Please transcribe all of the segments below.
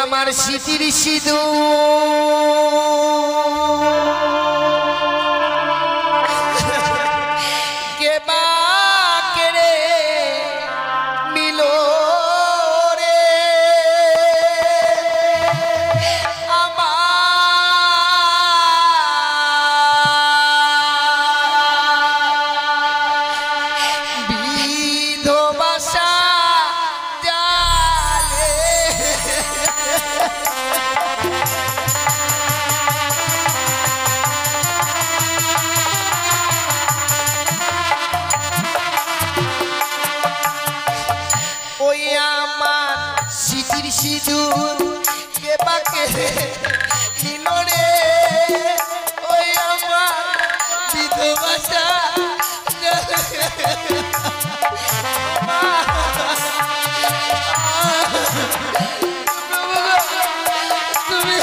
আমার স্মৃতির সিঁদুর কে বা কেড়ে নিল রে আমার বিধবাসা স্মৃতির সিঁদুর কে বাকে নিল রে ওই আমার বিধবাসা তুমি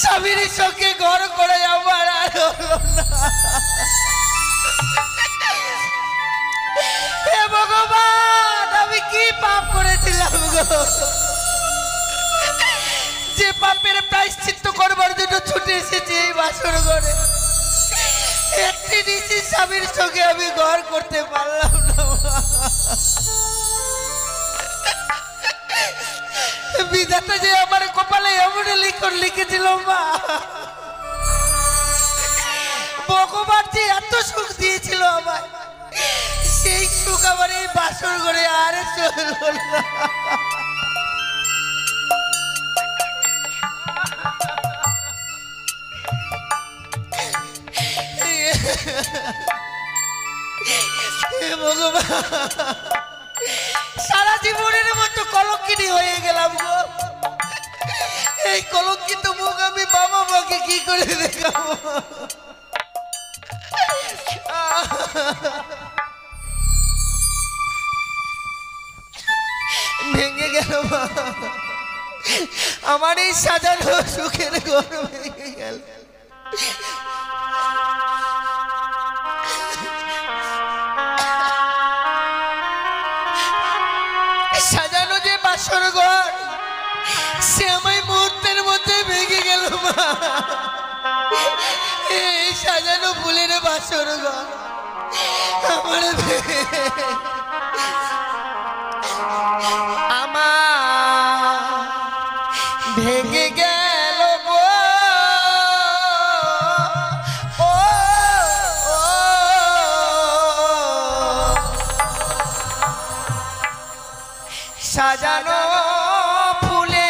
স্বামীর চোখে ঘর করে আমার আর হলো না। হে ভগবান, আমি কি পাপ করেছিলাম গো, যে পাপের প্রায়শ্চিত্ত করবার জন্য ছুটে এসেছি এই বাসর ঘরে। একটি নিচি স্বামীর সঙ্গে আমি ঘর করতে পারলাম না। বিধাতা যে আমার কপালে এমন লিখন লিখেছিল মা, ভগবান যে এত সুখ দিয়েছিল আমায়, সেই সুখ আমার এই বাসর ঘরে আর চলল না। ভগবান, সারা জীবনের মতো কলঙ্কিনী হয়ে গেলাম গো। এই কলঙ্কিত মুখ আমি বাবা মাকে কি করে দেখাবো? ভেঙে গেল মা, আমার এই সাজানো সুখের ঘর ভেঙে গেল। সাজানো যে বাসর ঘর, সে আমায় মুহূর্তের মধ্যে ভেঙে গেল মা। এই সাজানো ফুলের বাসর ঘর আমার ভেঙে গেল গো। সাজানো ফুলে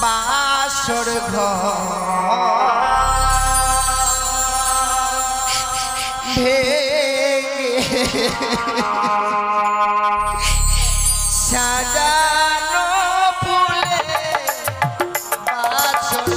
বাসর ঘর সাজানো ফুলে বাসর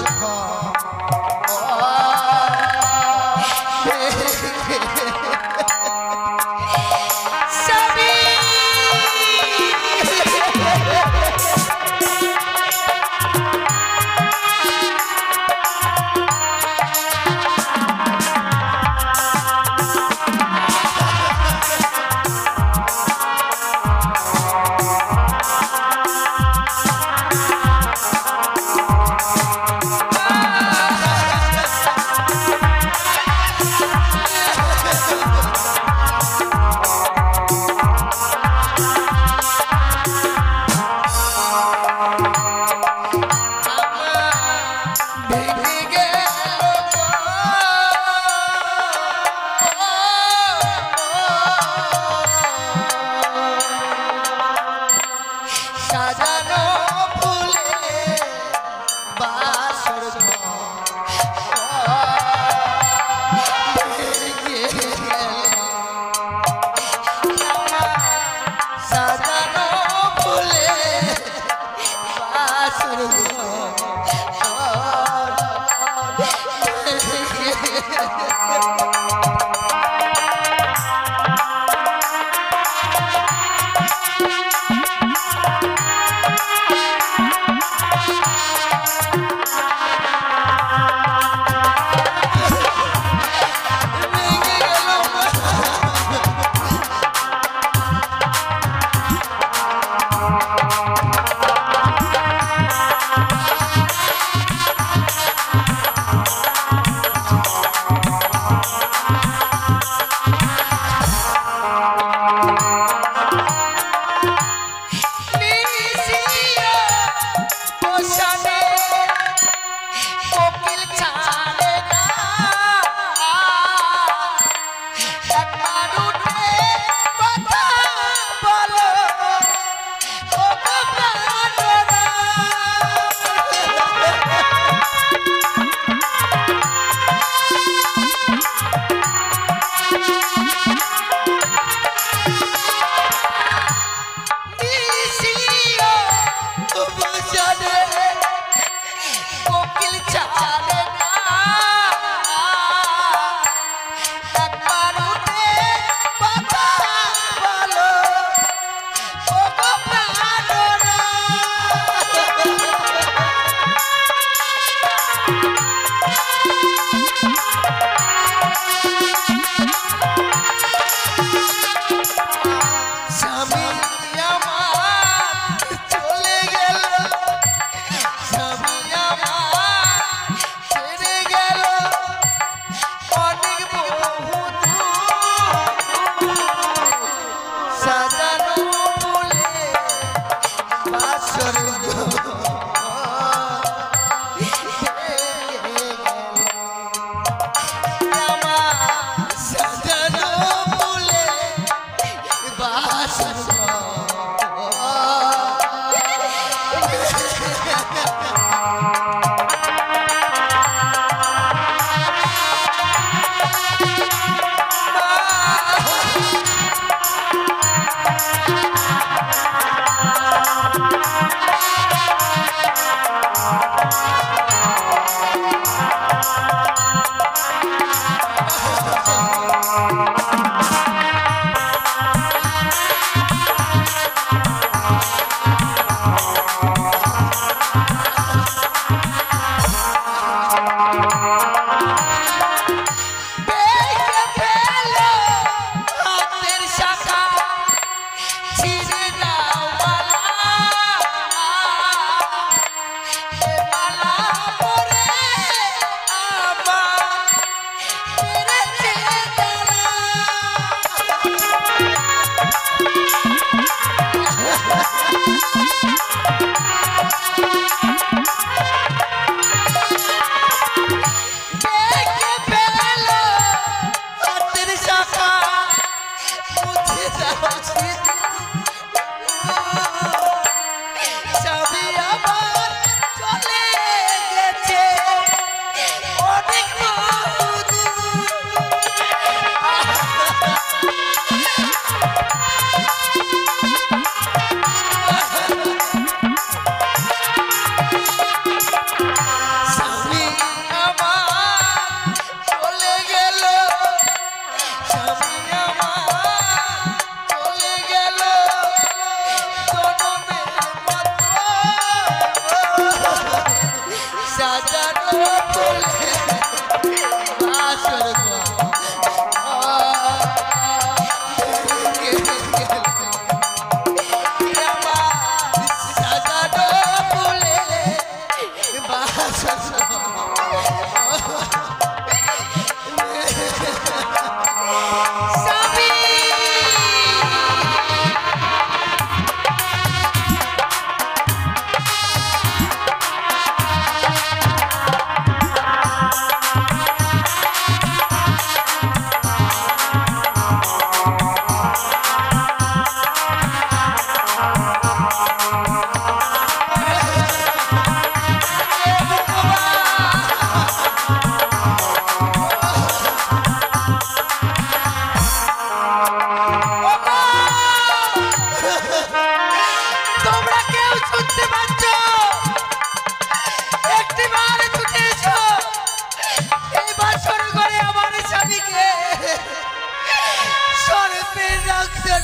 সাজানো ফুলে বাসর সাজানো ফুলে বাসর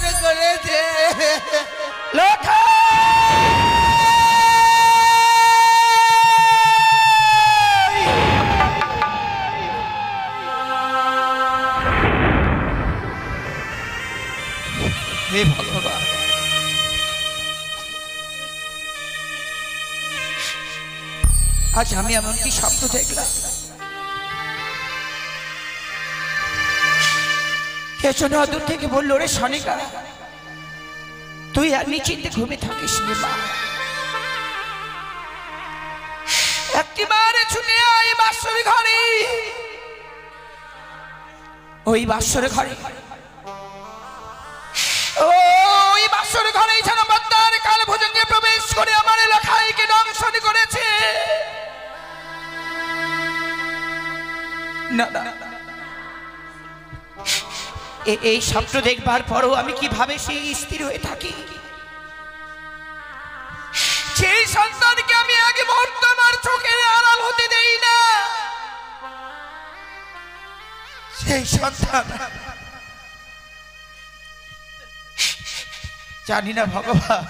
বিশ্বাস করেছে। হে ভগবান, আজ আমি এমন কি স্বপ্ন দেখলাম? কে যেন দূর থেকে বললো, রে সনিকা, তুই আর নিশ্চিন্তে ঘুমে থাকিস নি মা, একটিবারে ছুটে আয় বাসর ঘরে। ওই বাসর ঘরে, ওই বাসর ঘরেই যেন বদ্দার কাল ভোজনে প্রবেশ করে আমার এলাকাকে দংশন করেছে। না না, এই স্বপ্ন দেখবার পরও আমি কিভাবে সেই স্থির হয়ে থাকি? সেই সন্তানকে আমি আগে মুহূর্ত আমার চোখের আড়াল হতে দেই না। সেই সন্তান জানি না ভগবান,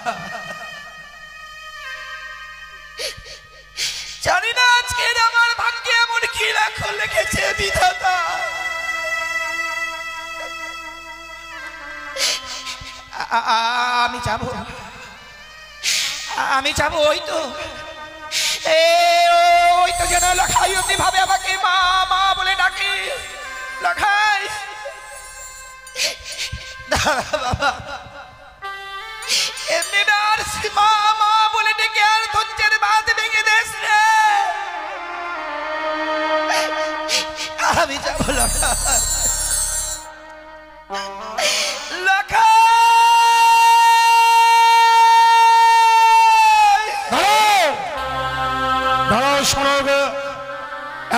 জানি না আজকে আমার ভাগ্যে এমন কি লেখা লিখেছে বিধাতা। আমি যাব ওই তো যেন লখাই অতি ভাবে আমাকে মা মা বলে ডাকে। লখাই বাবা, এমনি আর মা মা বলে ডেকে আর ধৈর্যের বাঁধ ভেঙে দেশ রে। আমি যাব লখাই, লখাই।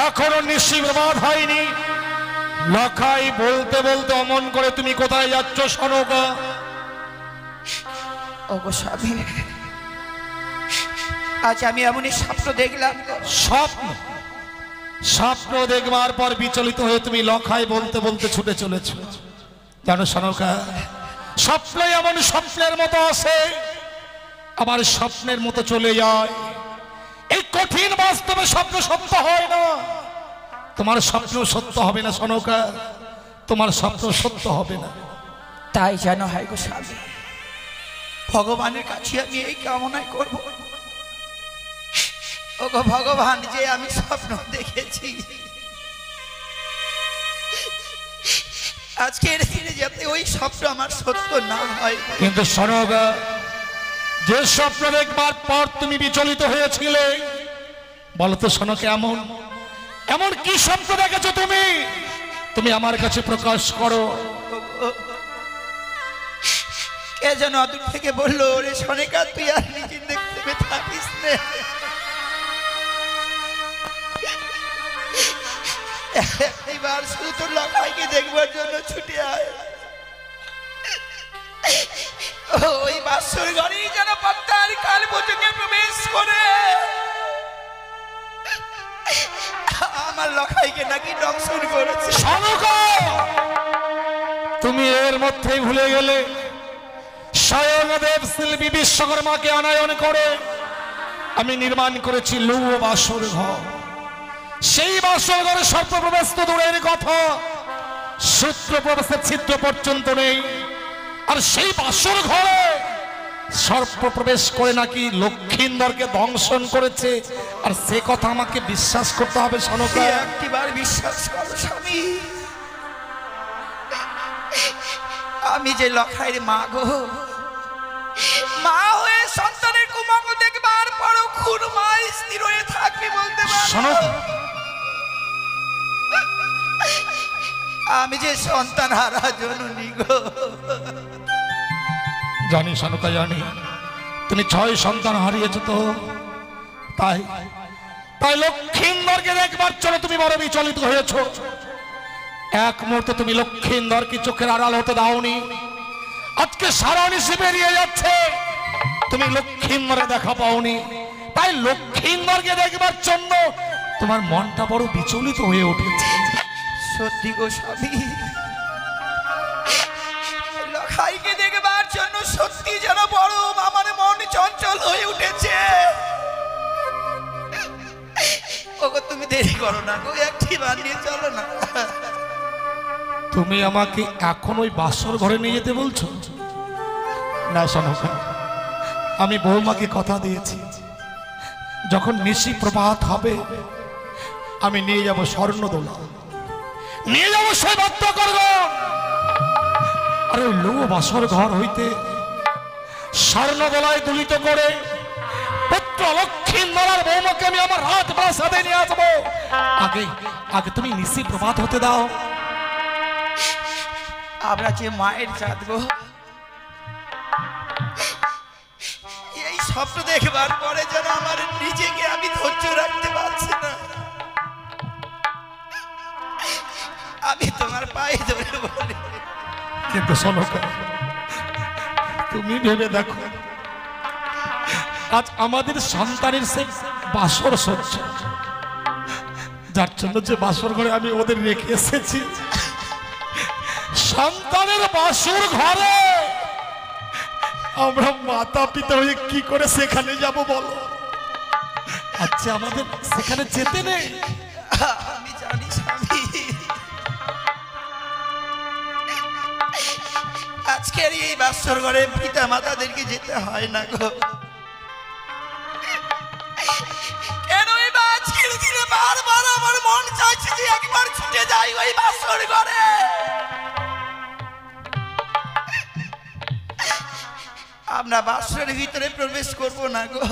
এখনো নিশ্চিত বাদ হয়নি। লখাই বলতে বলতে অমন করে তুমি কোথায় যাচ্ছ সনকা? ওগো স্বামী, আজ আমি এমনই স্বপ্ন দেখলাম। স্বপ্ন দেখবার পর বিচলিত হয়ে তুমি লখাই বলতে বলতে ছুটে চলেছ। জানো সনকা, স্বপ্ন এমন স্বপ্নের মতো আসে, আবার স্বপ্নের মতো চলে যায়। এই কঠিন বাস্তবে স্বপ্ন সত্য হয় না। তোমার স্বপ্ন সত্য হবে না সনকা, তোমার স্বপ্ন সত্য হবে না। তাই যেন হয় গো স্বামী, ভগবানের কাছে আমি এই কামনাই করব। ওগো ভগবান, যে আমি স্বপ্ন দেখেছি আজকের দিনে যাতে ওই স্বপ্ন আমার সত্য না হয়। কিন্তু সনকা, যে স্বপ্ন দেখবার পর তুমি বিচলিত হয়েছিলে, বলতো সনকা, এমন কি স্বপ্ন দেখেছো তুমি? তুমি আমার কাছে প্রকাশ করো। কে যেন অদূর থেকে বললো, রে সনিকা, তুই আর নিজে দেখতে থাকিস না, এবার শুধু তোর লখাইকে দেখবার জন্য ছুটে আয়। ওই বাসর ঘরেই যেন পদ্মার কাল ভোজনে প্রবেশ করে আমার লখাইকে নাকি দংশন করেছে। তুমি এর মধ্যেই ভুলে গেলে স্বয়ং দেব শিল্পী বিশ্বকর্মাকে আনায়ন করে আমি নির্মাণ করেছি লৌহ বাসর ঘর। সেই বাসর ঘরে সর্বপ্রবেশ তো দূরের কথা, সূত্র প্রবেশের ছিদ্র পর্যন্ত নেই। আর সেই বাসর ঘরে সর্বপ্রবেশ করে নাকি লক্ষিন্দরকে দংশন করেছে। আর সে কথা আমাকে বিশ্বাস করতে হবে সনকা। একটিবার বিশ্বাস করো স্বামী, আমি যে লখাইয়ের মা গো, মা হয়ে সন্তানের কুমঙ্গল দেখবার পরও খুন মা স্থির হয়ে থাকবি বলতে পারো? আমি যে সন্তান হারা জননী গো। জানি সনকা, জানি তুমি 6 সন্তান হারিয়েছো। তো তাই লক্ষিন্দরকে দেখবার জন্য তুমি বড় বিচলিত হয়েছ। এক মুহূর্তে তুমি লক্ষিন্দরকে চোখের আড়াল হতে দাওনি। আজকে সারা নিশি বেরিয়ে যাচ্ছে, তুমি লক্ষিন্দরে দেখা পাওনি। তাই লক্ষিন্দরকে দেখবার জন্য তোমার মনটা বড় বিচলিত হয়ে উঠেছে। সত্যি গো স্বামী, লখাইকে সত্যি যেন বড় আমার মন চঞ্চল হয়ে উঠেছে। ওগো তুমি দেরি করো না গো, একটি বার নিয়ে চলো না। তুমি আমাকে এখন ওই বাসর ঘরে নিয়ে যেতে বলছো? না শোনো, আমি বৌমাকে কথা দিয়েছি, যখন নিশি প্রভাত হবে আমি নিয়ে যাব স্বর্ণদোলা, নিয়ে যাব সৈবত্যকর্গ, আর ওই লো বাসর ঘর হইতে স্বর্ণদোলায় দুলিত করে পুত্র লক্ষ্মীন্দরার বৌমাকে আমি আমার রাজপ্রাসাদে নিয়ে আসবো। আগে আগে তুমি নিশি প্রভাত হতে দাও। আমরা যে মায়ের জাত গো, এই স্বপ্ন দেখবার পরে যেন আমার নিজেকে আমি ধৈর্য রাখতে পারছি না। আমি তোমার পায়ে ধরে বলি, কিন্তু শোনো, তুমি ভেবে দেখো, আজ আমাদের সন্তানের সে বাসর সহ্য, যার জন্য যে বাসর ঘরে আমি ওদের রেখে এসেছি, সন্তানের বাসর ঘরে আমরা মাতা পিতা হয়ে কি করে সেখানে যাব বলো? আচ্ছা আমাদের সেখানে যেতে নেই? আমি জানি স্বামী, আজকের এই বাসর ঘরে পিতা মাতাদেরকে যেতে হয় না গো। কেনই বা আজকের দিনে বারবার আমার মন চাইছে যে একবার ছুটে যাই ওই বাসর ঘরে। আমরা বাসরের ভিতরে প্রবেশ করব না গো,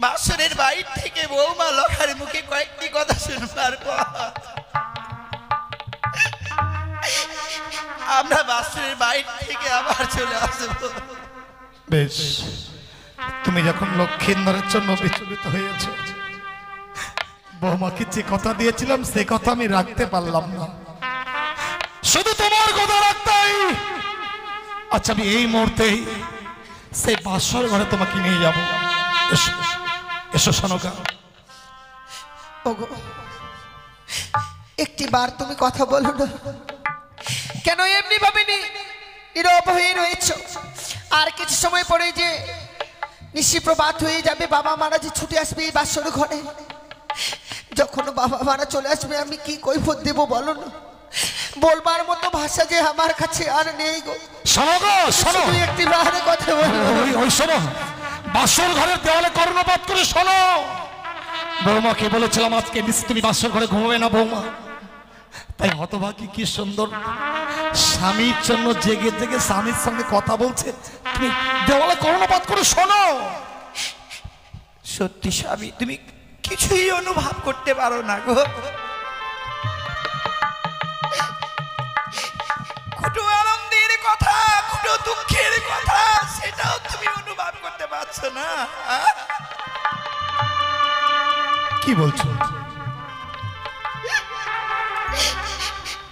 বাসরের বাইরে থেকে বৌমা লখার মুখে কয়েকটি কথা শুনবার পর আমরা বাসরের বাইরে থেকে আবার চলে আসবো। বেশ, তুমি যখন লক্ষ্মীন্দরের জন্য বিচলিত হয়েছ, বৌমাকে যে কথা দিয়েছিলাম সে কথা আমি রাখতে পারলাম না, শুধু তোমার কথা রাখতাই। আচ্ছা আমি এই মুহূর্তেই সেই বাসর ঘরে তোমাকে নিয়ে যাব। এসো এসো সনকা। ওগো, একটি বার তুমি কথা বলো না কেন? এমনি ভাবে নীরব হয়ে রয়েছ। আর কিছু সময় পরে যে নিশি প্রভাত হয়ে যাবে, বাবা মারা যে ছুটে আসবে এই বাসর ঘরে, যখন বাবা মারা চলে আসবে আমি কি কৈফিয়ত দেব বলো না? বলবার মতো ভাষা যে আমার কাছে আর নেই গো। শোনো গো, শোনো, তুই একটি বারে কথা বলো। ওই শোনো, বাসর ঘরের দেওয়ালে কর্ণপাত করে শোনো। বৌমাকে বলেছিলাম আজকে নিশ্চয় তুমি বাসর ঘরে ঘুমাবে না বৌমা, তাই হতভাগী কি সুন্দর স্বামীর জন্য জেগে জেগে স্বামীর সঙ্গে কথা বলছে, তুমি দেওয়ালে কর্ণপাত করে শোনো। সত্যি স্বামী, তুমি কিছুই অনুভব করতে পারো না গো। কুটু আনন্দের কথা, কুটু দুঃখের কথা, সেটাও তুমি অনুভব করতে পারছো না। কি বলছো?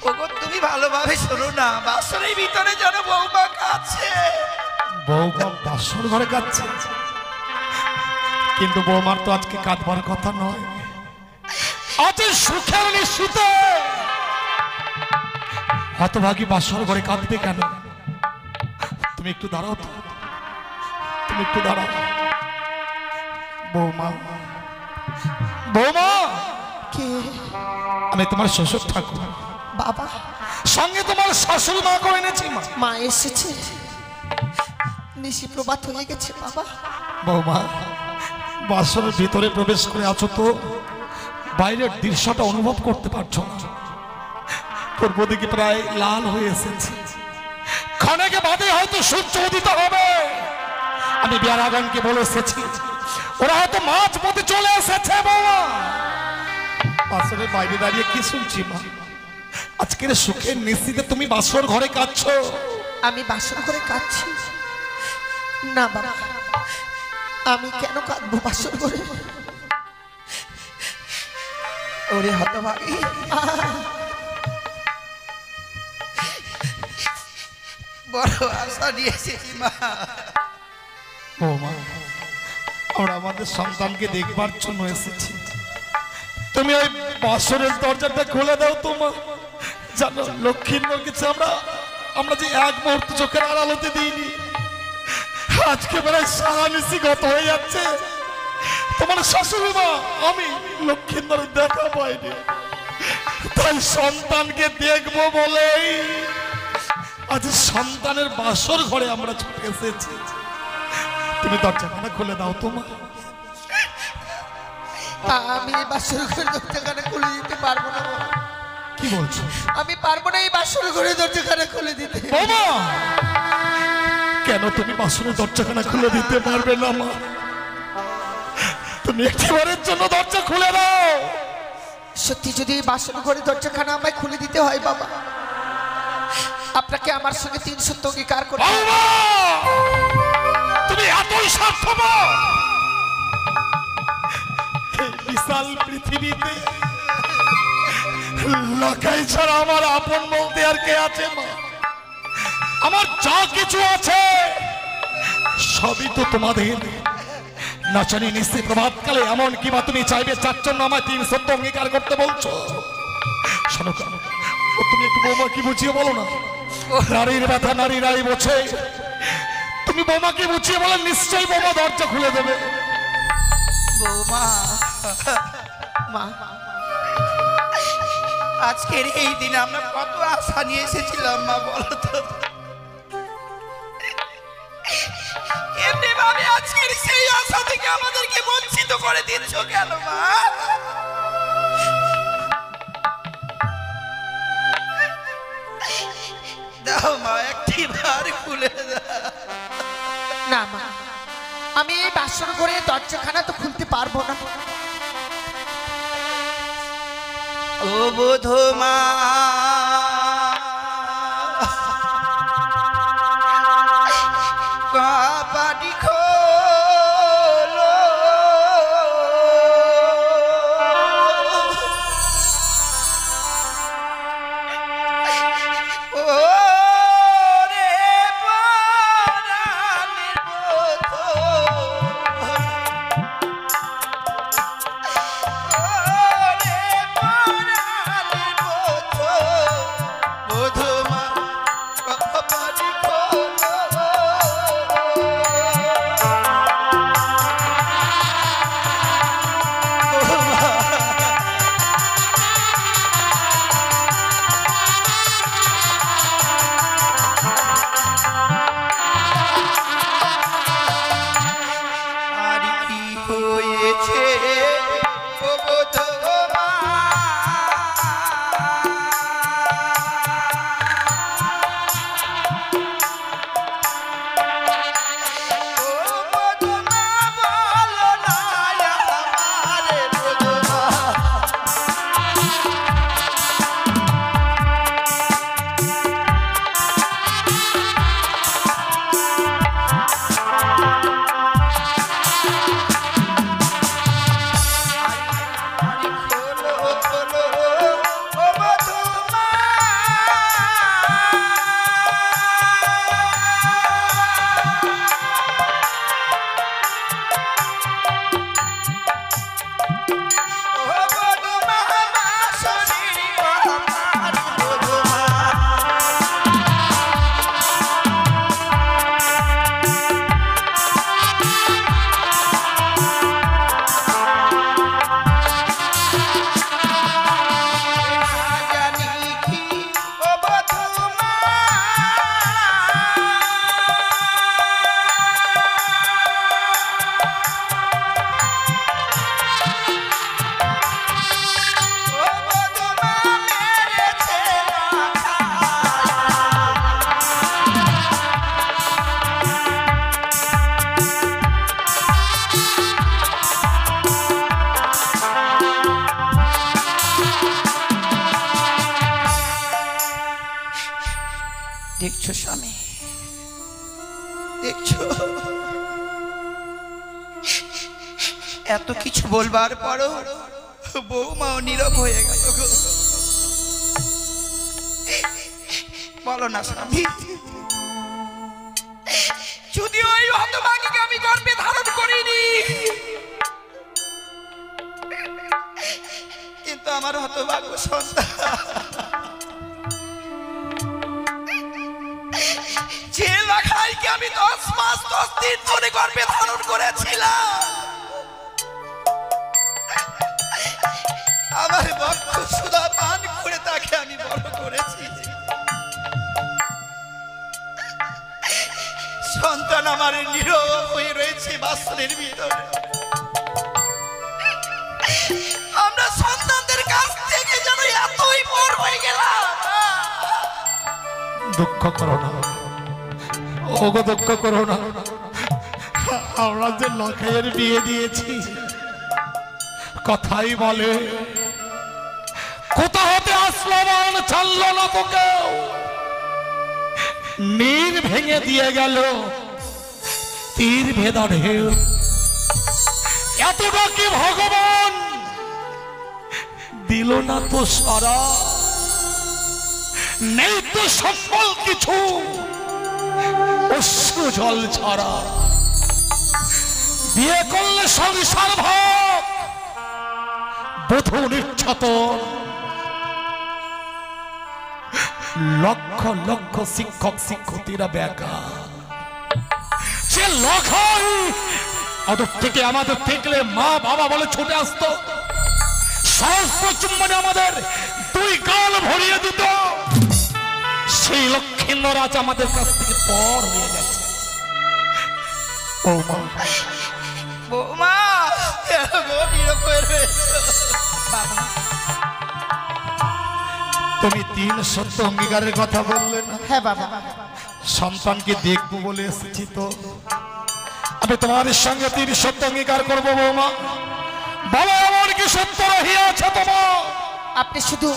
ওগো তুমি ভালোভাবে শোনো না, বাসরের ভিতরে যেন বৌমা কাছে। বৌমা বাসর ঘরে কাঁদছে, কিন্তু বৌমার তো আজকে কাঁদবার কথা নয়, আজ সুখের নিশ্চিতে। হতভাগী বাসর ঘরে কাঁদবে কেন? তুমি একটু দাঁড়াও তো, তুমি একটু দাঁড়াও। বৌমা, বৌমা, কে? আমি তোমার শ্বশুর ঠাকুর, বাবা, সঙ্গে তোমার শাশুড়ি মা করে এনেছি। মা, মা এসেছে, নিশি প্রভাত হয়ে গেছে বাবা। বৌমা, বাসরের ভিতরে প্রবেশ করে আছো তো বাইরের দৃশ্যটা অনুভব করতে পারছো না? পূর্ব দিকে প্রায় লাল হয়ে এসেছে, ক্ষণেকে বাদে হয়তো সূর্য উদিত হবে। আমি বিয়ারাগানকে বলে এসেছি, ওরা হয়তো মাঝ পথে চলে এসেছে। বৌমা, বাসরের বাইরে দাঁড়িয়ে কি শুনছি মা? আজকের সুখের নিশ্চিতে তুমি বাসর ঘরে কাঁদছো। আমি বাসর করে কাঁদছি না বাবা, আমি কেন কাঁদবো বাসর করে? ওরে হতভাগী, বড় আশা নিয়েছি মা। বৌমা, আমরা আমাদের সন্তানকে দেখবার জন্য এসেছি, তুমি ওই বাসরের দরজাটা খুলে দাও। তোমার জানো লক্ষ্মীর কিছু আমরা আমরা যে এক মুহূর্ত চোখের আড়ালতে দিইনি, আজকে প্রায় সারা নিশি গত হয়ে যাচ্ছে। তোমার শাশুড়ি মা আমি লক্ষ্মীন্দরের দেখা পাইনি, তাই সন্তানকে দেখবো বলেই আজ সন্তানের বাসর ঘরে আমরা ছুটে এসেছি। তুমি দরজাখানা খুলে দাও তোমার। আমি এই বাসর ঘরে দরজাখানা খুলে দিতে পারবো না। কি বলছো? আমি পারবো না এই বাসর ঘরে দরজাখানা খুলে দিতে। কেন তুমি বাসনের দরজাখানা খুলে দিতে পারবে না মা? তুমি একটিবারের জন্য দরজা খুলে দাও। সত্যি যদি এই বাসর ঘরে দরজাখানা আমায় খুলে দিতে হয় বাবা, আপনাকে আমার সঙ্গে 3 সত্য অঙ্গীকার করতে হবে। তুমি এতই স্বার্থপর? বিশাল পৃথিবীতে লাখাই ছাড়া আমার আপন বলতে আর কে আছে মা? আমার যা কিছু আছে সবই তো তোমাদের। নাচনি নিশ্চিত প্রভাতকালে এমন কি বা তুমি চাইবে চার জন্য আমায় 3 সত্য অঙ্গীকার করতে বলছো? শোনো, তুমি একটু বৌমা কি বুঝিয়ে বলো না। নারীর ব্যথা নারীরাই বোঝে। তুমি বৌমাকে বুঝিয়ে বলে নিশ্চয়ই বৌমা দরজা খুলে দেবে। বৌমা, মা, আজকের এই দিনে আমরা কত আশা নিয়ে এসেছিলাম মা, বলো তো। এমনি ভাবে আজকের সেই আশা থেকে আমাদেরকে বঞ্চিত করে দিচ্ছ কেন মা? দাও মা, একটি বার খুলে দাও। না মা, আমি এই বাসর ঘরে দরজাখানা তো খুলতে পারবো না। ও বোধমা, কপাটি খোলো, ও রে পরাণের বধূ, দেখছো স্বামী, দেখছো এত কিছু বলবার পরও বৌমাও নীরব হয়ে গেল গো। বলো না স্বামী, যদি ওই হতভাগীকে আমি গর্ভে ধারণ করিনি, কিন্তু আমার হতভাগ্য সন্তান আমি 10 মাস 10 দিন ধরে গর্ভে ধারণ করেছিলাম। আমার বক্ষ সুধা পান করে তাকে আমি বড় করেছি। সন্তান আমার নীরব হয়ে রয়েছে বাসনের ভিতরে। আমরা সন্তানদের কাছ থেকে যেন এতই পর হয়ে গেলাম। দুঃখ করো না, ওগো দুঃখ করো না। আমরা যে লখাইয়ের বিয়ে দিয়েছি, কথাই বলে কোথা হতে আসলো মান ছাড়লো না তোকে, নীর ভেঙে দিয়ে গেল তীর ভেদা ঢেউ। এতটা কি ভগবান দিল না তো সারা, নেই তো সফল কিছু অশ্রু জল ছাড়া। বিয়ে করলে সংসার ভাগ, বধূ নির্যাতন, লক্ষ লক্ষ শিক্ষক শিক্ষার্থীরা বেকার। সে লখাই ওদের থেকে আমাদের দেখলে মা বাবা বলে ছুটে আসতো, সহস্র চুম্বনে আমাদের 2 গাল ভরিয়ে দিত। সেই লক্ষ্মীন্দর আজ আমাদের কাছ থেকে পর হয়ে গেছে। বৌমা, বৌমা তুমি 3 সত্য অঙ্গীকারের কথা বললে না? হ্যাঁ বাবা, সন্তানকে দেখবো বলে এসেছি, তো আমি তোমাদের সঙ্গে 3 সত্য অঙ্গীকার করবো। বৌমা বলো, আমার কি সত্য রহিয়াছে তোমার? আপনি শুধু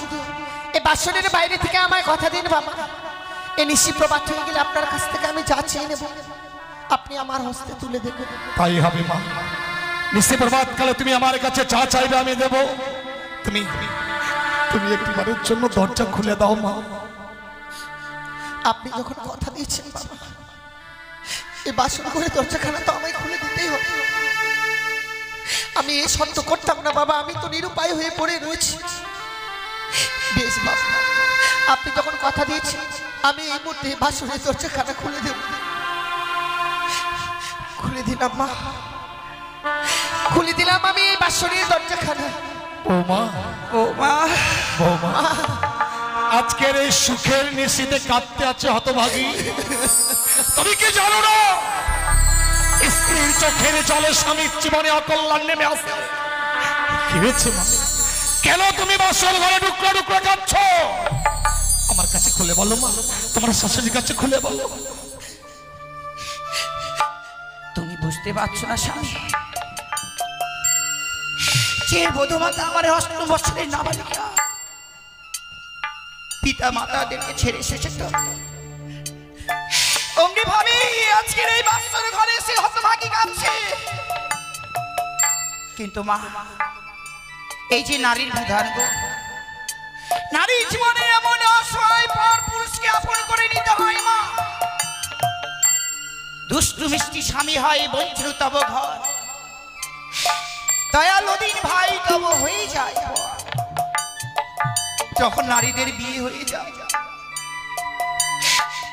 এই বাসনের বাইরে থেকে আমায় কথা দিন বাবা। এই নিশি প্রভাত হয়ে গেলে আপনার কাছ থেকে আমি যা চেয়ে নেব আপনি আমার হস্তে তুলে দেবেন। তাই হবে মা। নিশি প্রভাত কালে তুমি আমার কাছে যা চাইবে আমি দেব। তুমি তুমি একটিবারের জন্য দরজা খুলে দাও মা। আপনি যখন কথা দিয়েছেন বাবা, এই বাসন করে দরজাখানা তো আমায় খুলে দিতেই হবে। আমি এই সত্য করতাম না বাবা, আমি তো নিরুপায় হয়ে পড়ে রয়েছি। বেশ বাবা, আপনি যখন কথা দিয়েছেন আমি এই মুহূর্তে বাসনের দরজাখানা খুলে দেব। খুলে দিলাম মা, খুলে দিলাম আমি এই বাসনের দরজাখানা। বৌমা, বৌমা, বৌমা, আজকের এই সুখের নিশিতে কাঁদতে আছে হতভাগী। তুমি কি জানো না স্ত্রীর চোখের জলে স্বামীর জীবনে অকল্যাণ নেমে আসে? কি হয়েছে মা? কেন তুমি বাসর ঘরে টুকরো টুকরো কাঁদছ? আমার কাছে খুলে বলো মা, তোমার শাশুড়ির কাছে খুলে বলো। তুমি বুঝতে পারছো না স্বামী, যে বধূমাতা আমার 8 বছরের নাবালিকা পিতা মাতাদেরকে ছেড়ে এসেছে, তো অমনি ভাবে আজকের এই বাসর ঘরে এসে হতভাগী কাঁদছে। কিন্তু মা, এই যে নারীর বিধান গো, নারীর জীবনে এমন অসহায় পর পুরুষকে আপন করে নিতে হয় মা। দুষ্টু মিষ্টি স্বামী হয় বঞ্চিত তব ঘর, দয়ালু দিন ভাই তব হয়ে যায়। যখন নারীদের বিয়ে হয়ে যায়,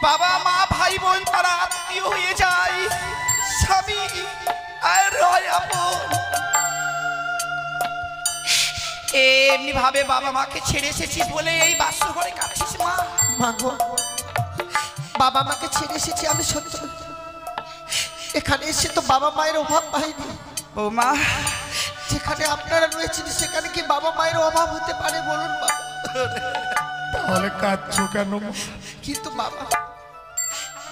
বাবা মা ভাই বোন তারা আত্মীয় হয়ে যায়, স্বামী আর রয় আপন। এমনি ভাবে বাবা মাকে ছেড়ে এসেছিস বলে এই বাসর ঘরে কাঁদছিস মা। মা গো, বাবা মাকে ছেড়ে এসেছি আমি সত্য, এখানে এসে তো বাবা মায়ের অভাব পাইনি। বৌমা, যেখানে আপনারা রয়েছেন সেখানে কি বাবা মায়ের অভাব হতে পারে বলুন বাবা? তাহলে কাঁদছো কেন? কিন্তু বাবা,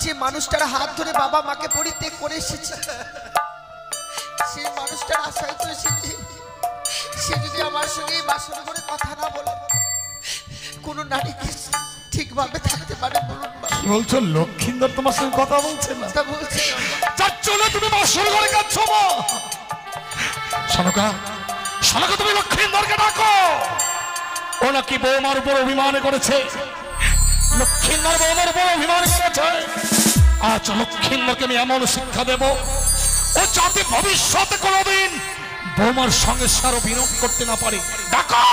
যে মানুষটার হাত ধরে বাবা মাকে পরিত্যাগ করে এসেছে, সেই মানুষটার আশায় তো এসেছে। সে যদি আমার সঙ্গে এই বাসর ঘরে কথা না বলে কোন নারী কি ঠিকভাবে থাকতে পারে বলুন বাবা? কি বলছো? লক্ষ্মীন্দর তোমার সঙ্গে কথা বলছে না? তা বলছি যাচ্ছ না তুমি বাসর ঘরে কাঁদছো মা? সনকা, সনকা, তুমি লক্ষ্মীন্দরকে ডাকো। ও নাকি বৌমার উপর অভিমান করেছে। লক্ষ্মীন্দর বৌমার উপর অভিমান করেছে। আজ লক্ষ্মীন্দরকে আমি এমন শিক্ষা দেব, ও যাতে ভবিষ্যতে কোনোদিন বৌমার সঙ্গে সারো বিনোদ করতে না পারে। ডাকো,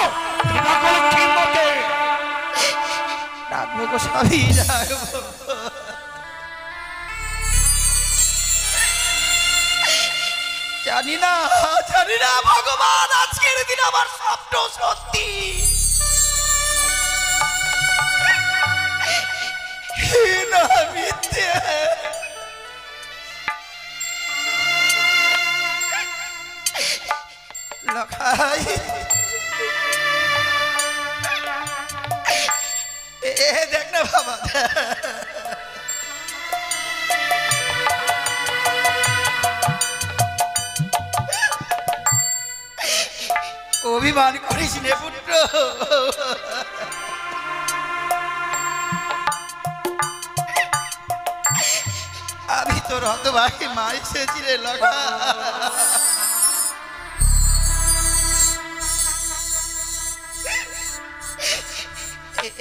তুমি ডাকো লক্ষ্মীন্দরকে। ডাকবো গো স্বামী, ডাকবো। জানি না ভগবান, আজকের দিন আমার স্বপ্ন সত্যি না মিথ্যে। লখাই দেখ না বাবা, অভিমান করিস নে পুত্র, আমি তোর হতভাগী মা এসেছি রে লগা।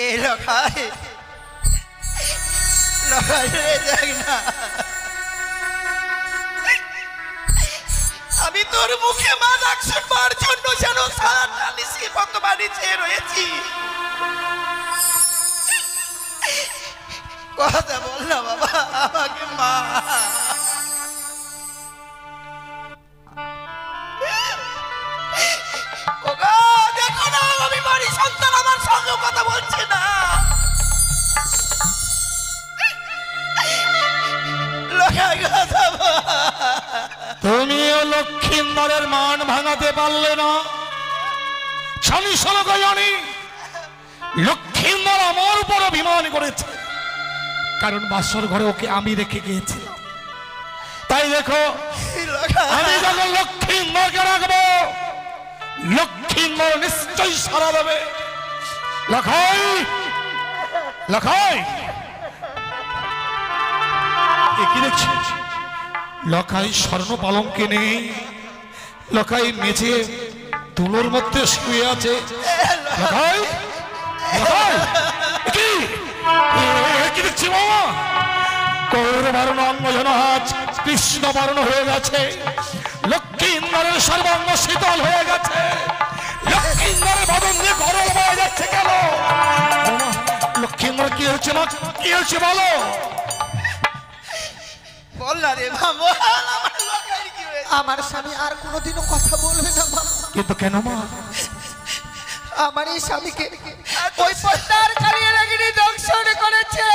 এ লগাই রে, দেখ না আমি তোর মুখে মা ডাক শুনবার জন্য যেন সারাটা নিশি বর্তমানে চেয়ে রয়েছি। কথা বল না বাবা, আমাকে মা। দেখো না আমি বাড়ির সন্তান আমার সঙ্গে কথা বলছে না। তুমিও লক্ষিন্দরের মান ভাঙাতে পারলে না। জানি লক্ষিন্দর আমার উপর অভিমান করেছে, কারণ বাসর ঘরে ওকে আমি রেখে গিয়েছি। তাই দেখো, আমি যখন লক্ষিন্দরকে রাখবো, লক্ষিন্দর নিশ্চয়ই সারা দেবে। লখাই লখাই, কি দেখছিস? লখাই স্বর্ণ পালঙ্কে নেই, লখাই মেঝে তুলোর মধ্যে শুয়ে আছে। লখাই লখাই, কি দেখছি বাবা? কৌরবারণ অঙ্গ যেন আজ কৃষ্ণ বারণ হয়ে গেছে, লক্ষিন্দরের সর্বাঙ্গ শীতল হয়ে গেছে, লক্ষিন্দরের বদন দিয়ে গরম হয়ে যাচ্ছে। কেন লক্ষিন্দর কি হচ্ছে না, কি হচ্ছে বলো? বল না রে মা, আমার স্বামী আর কোনোদিনও কথা বলবে না মা। কিন্তু কেন মা? আমার এই স্বামীকে ওই পদ্মার কালিয়া লাগিনি দংশন করেছে।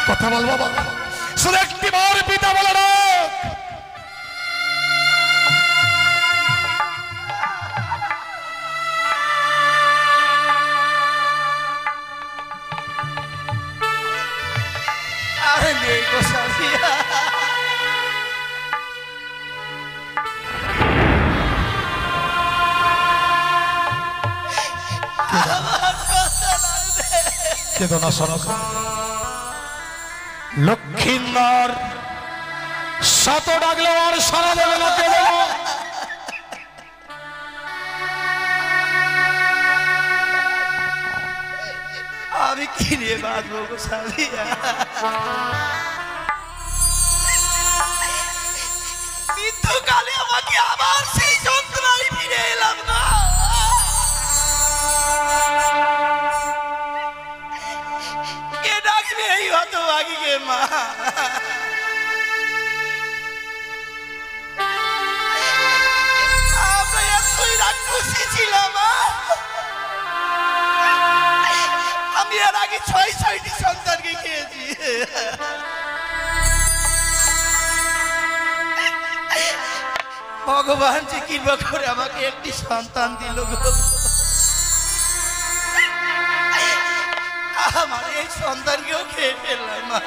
কথা বল বাবা, শুধু একটি বার পিতা বলে না। আরে নেই গো সাথিয়া, কেদো না সনক। লক্ষিন্দর শত ডাকলেও আর সারা দেবে না। কেন আমি কি নিয়ে বাঁচবো গো সাথিয়া? মৃত্যুকালে আমাকে আবার সেই যন্ত্রণায় ফিরে এলাম না। কে ডাকবে এই হতভাগীকে মা? আমরা এতই রাক্ষসী ছিলাম, আমি এর আগে 6টি সন্তানকে খেয়েছি। ভগবান যে কৃপা করে আমাকে একটি সন্তান দিল গো। আমার এই সন্তানকেও খেয়ে ফেললাম মা।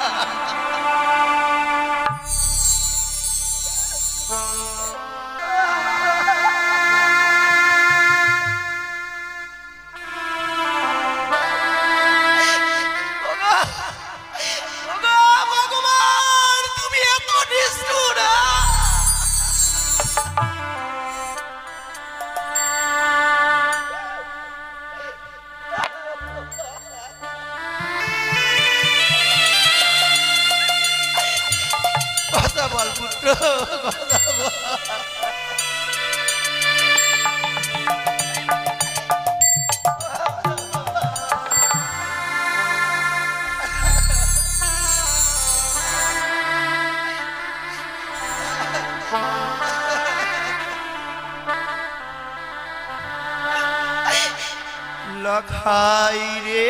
ভগবান তুমি এত নিষ্ঠুর! কথা বল পুত্র, কথা লখাই রে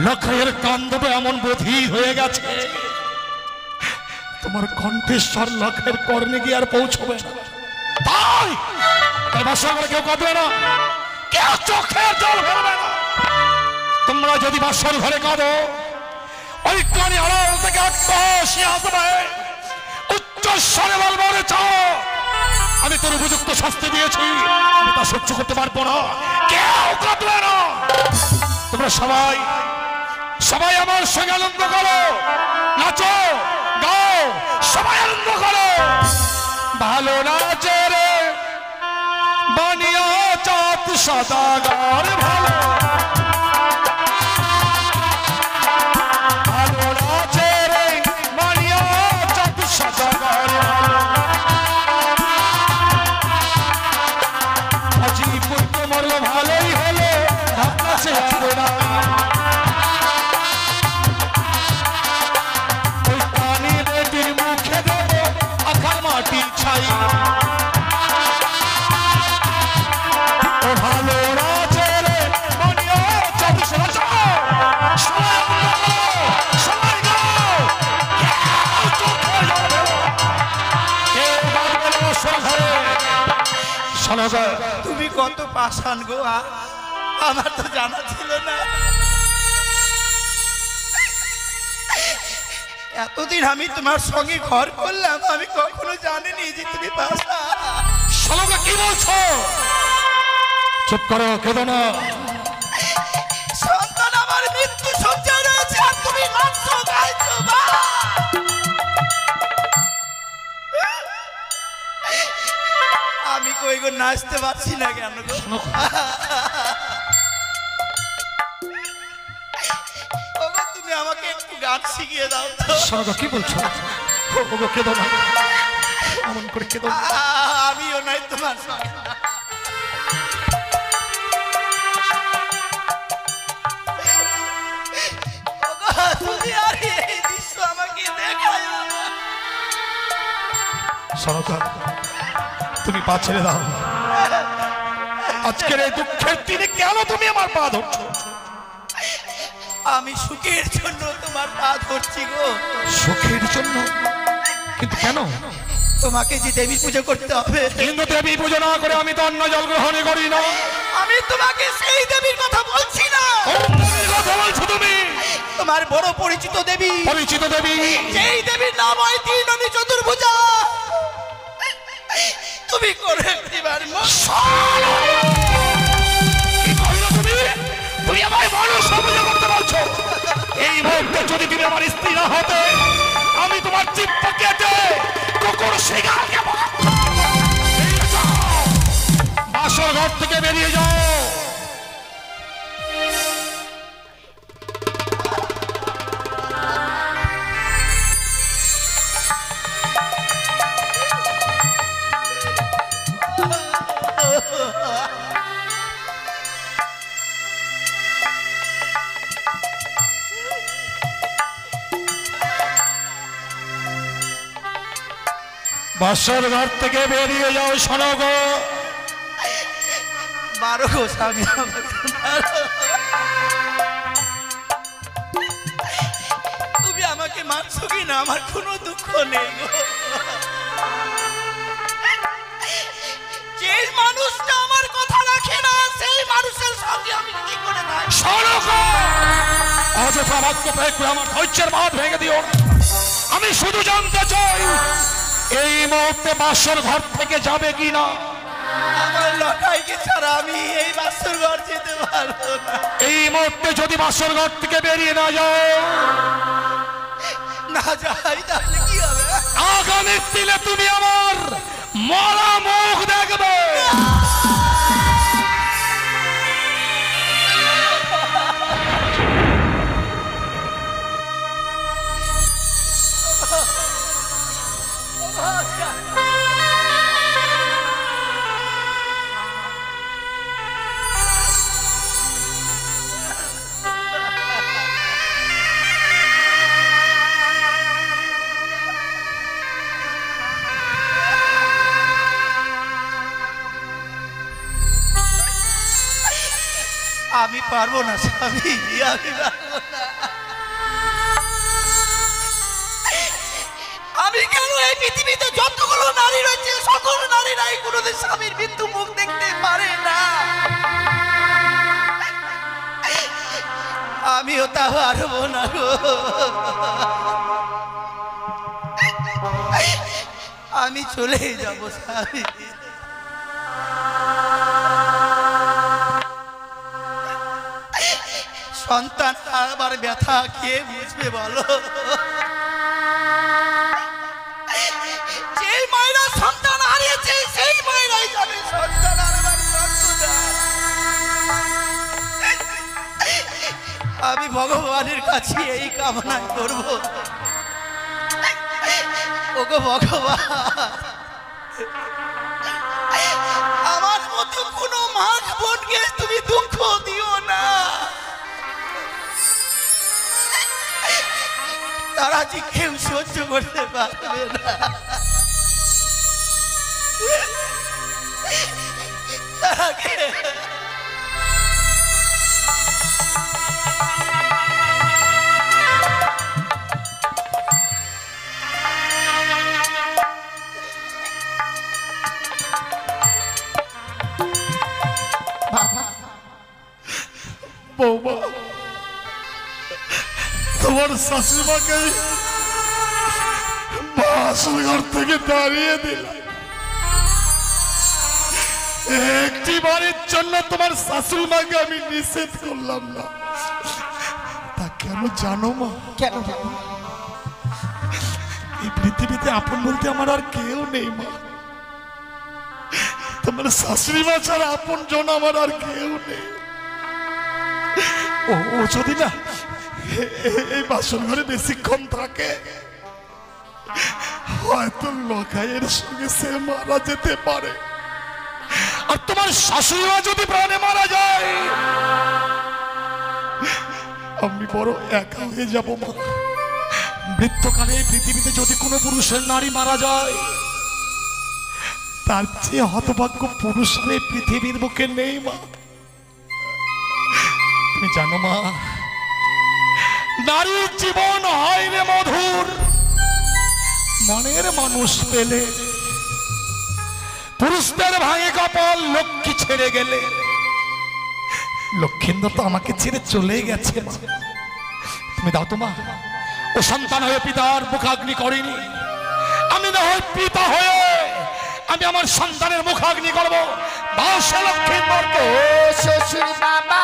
লখাইয়ের কান্দবে এমন বধির হয়ে গেছে, তোমার কণ্ঠেশ্বর লখাইয়ের কর্ণে গিয়ে আর পৌঁছবে না। তাই তাই বাসর ঘরে কেউ কাঁদবে না, কেউ চোখের জল ফেলবে না। তোমরা যদি বাসর ঘরে কাঁদো, ওই কানে আড়াল থেকে আত্মহাসি আসবে, উচ্চস্বরে বলবো রে চাও আমি তোর উপযুক্ত শাস্তি দিয়েছি, আমি তা সহ্য করতে পারবো না। কেউ কাঁদবে না। তোমরা সবাই সবাই আমার সঙ্গে আনন্দ করো, নাচো গাও, সবাই আনন্দ করো। ভালো নাচে রে বানিয়া চাত সদাগর ভালো ভালো আছে রে মানিয়া চাঁদ সদাগর ভালো হাজিপুর তো মরল ভালোই হলো ভাবনা সে না ওই পানি বেটির মুখে দেবো আখার মাটি ছাই ভালো রাজে রে মনিয়া চাঁদ সদাগর তুমি কত পাষাণ গো, আমার তো জানা ছিল না। এতদিন আমি তোমার সঙ্গে ঘর করলাম, আমি কখনো জানিনি যে তুমি পাষাণ। সদাগর কি বলছো? চুপ করো, কেঁদো না। সন্তান আমার মৃত্যু সজ্জায় রয়েছে আর তুমি নাচছো গাইছো। আমি কই গো নাচতে পারছি না কেন গো? ওগো তুমি আমাকে একটু গান শিখিয়ে দাও তো। সদাগর কি বলছো? ওগো কেঁদো না, এমন করে কেঁদো না। আমিও নাই তোমার সঙ্গে। তুমি আর এই দৃশ্য আমাকে দেখায় না। সদাগর তুমি পা ছেড়ে দাও। আজকের এই দুঃখের দিনে কেন তুমি আমার পা ধরছো? আমি সুখের জন্য তোমার পা ধরছি গো। সুখের জন্য? কিন্তু কেন? তোমাকে যে দেবী পুজো করতে হবে। কিন্তু দেবী পুজো না করে আমি তো অন্য জল গ্রহণ করি না। আমি তোমাকে সেই দেবীর কথা বলছি না। কোন দেবীর কথা বলছো তুমি? তোমার বড় পরিচিত দেবী। পরিচিত দেবী? যেই দেবীর নাম হয় তিনমণি চতুর্ভুজা। তুমি করে দিবার কি কইলো তুমি? তুমি আমায় মানুষ পূজা করতে বলছো? এই মুহূর্তে যদি তুমি আমার স্ত্রী না হতে, আমি তোমার জিহ্বা কেটে কুকুর শিকারকে বাসর ঘর থেকে বেরিয়ে যাও। বাসর ঘর থেকে বেরিয়ে যাও। শোনো গো, মারো গো স্বামী, তুমি আমাকে মারছো কি না আমার কোনো দুঃখ নেই গো। যে মানুষটা আমার কথা রাখে না সেই মানুষের সঙ্গে আমি কি করে থাকি? শোনো গো, অযথা বাক্য প্রয়োগ করে আমার ধৈর্যের বাঁধ ভেঙে দিও না। আমি শুধু জানতে চাই এই মুহূর্তে বাসর ঘর থেকে যাবে কি না। আমার লটাইকে ছাড়া আমি এই বাসর ঘর যেতে পারবো না। এই মুহূর্তে যদি বাসর ঘর থেকে বেরিয়ে না যাও, না যাই তাহলে কি হবে? আগামী দিনে তুমি আমার মরা মুখ দেখবে। আমি পারবো না স্বামী, আমি পারবো না। আমি কেন এই পৃথিবীতে যতগুলো নারী রয়েছে সকল নারীরাই কোনোদিন স্বামীর মৃত্যু মুখ দেখতে পারে না। আমিও তা পারবো না গো। আমি চলে যাবো স্বামী। সন্তান আবার ব্যথা কে বুঝবে বলো? যেই মায়েরা সন্তান হারিয়েছে সেই মায়েরাই জানে সন্তান হারাবার যন্ত্রণা। আমি ভগবানের কাছে এই কামনা করব, ওগো ভগবান, আমার মতো কোনো মা বোনকে তুমি দুঃখ দিও না। তারা যে কেউ সহ্য করতে পারবে না। তাকে বৌমা, তোমার শাশুড়িমাকে বাসর ঘর থেকে দাঁড়িয়ে দিলাম। একটি বারের জন্য তোমার শাশুড়িমাকে আমি নিষেধ করলাম না। তা কেন জানো মা? কেন? এই পৃথিবীতে আপন বলতে আমার আর কেউ নেই মা। তোমার শাশুড়িমা ছাড়া আপন জন আমার আর কেউ নেই। ও যদি না এই বাসন ঘরে বেশিক্ষণ থাকে, হয়তো লখাইয়ের সঙ্গে সে মারা যেতে পারে। আর তোমার শাশুড়িমা যদি প্রাণে মারা যায়, আমি বড় একা হয়ে যাব মা। মৃত্যুকালে পৃথিবীতে যদি কোনো পুরুষের নারী মারা যায়, তার চেয়ে হতভাগ্য পুরুষ পৃথিবীর বুকে নেই মা। তুমি জানো মা, নারীর জীবন হয় রে মধুর মনের মানুষ পেলে। পুরুষদের ভাঙে কপাল লক্ষ্মী ছেড়ে গেলে। লক্ষ্মীন্দর তো আমাকে ছেড়ে চলে গেছে মা। তুমি দাও তো মা, ও সন্তান হয়ে পিতার মুখাগ্নি করেনি, আমি না হয় পিতা হয়ে আমি আমার সন্তানের মুখাগ্নি করবো। বাসা লক্ষ্মীন্দরকে। ও শ্বশুর বাবা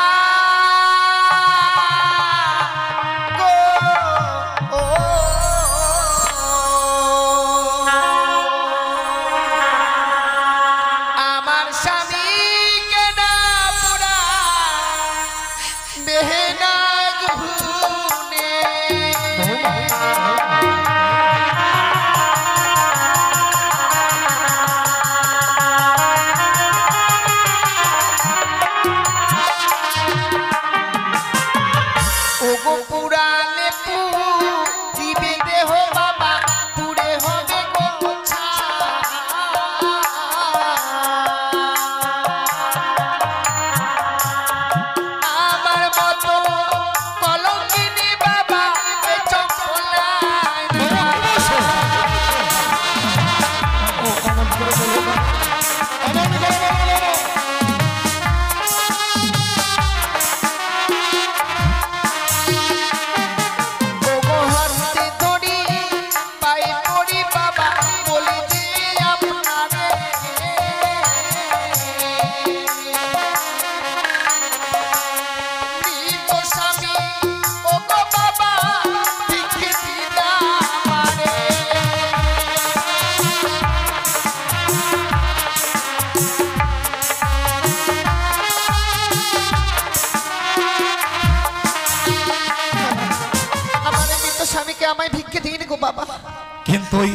কিন্তু ওই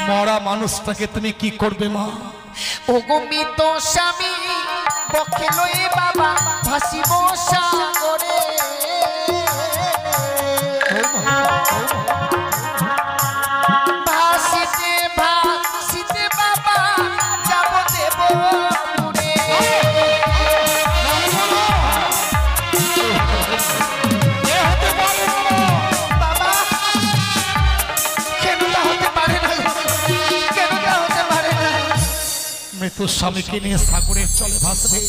মরা মানুষটাকে তুমি কি করবে মা? ও গো মৃত স্বামী বক্ষে লয়ে বাবা ভাসিব সাগরে। ভাসিতে ভাসিতে বাবা যাব দেব দূরে। বাবা কেন তা হতে পারে না, কেন তা হতে পারে না? মৃত স্বামীকে নিয়ে সাগরে চলে ভাসবে,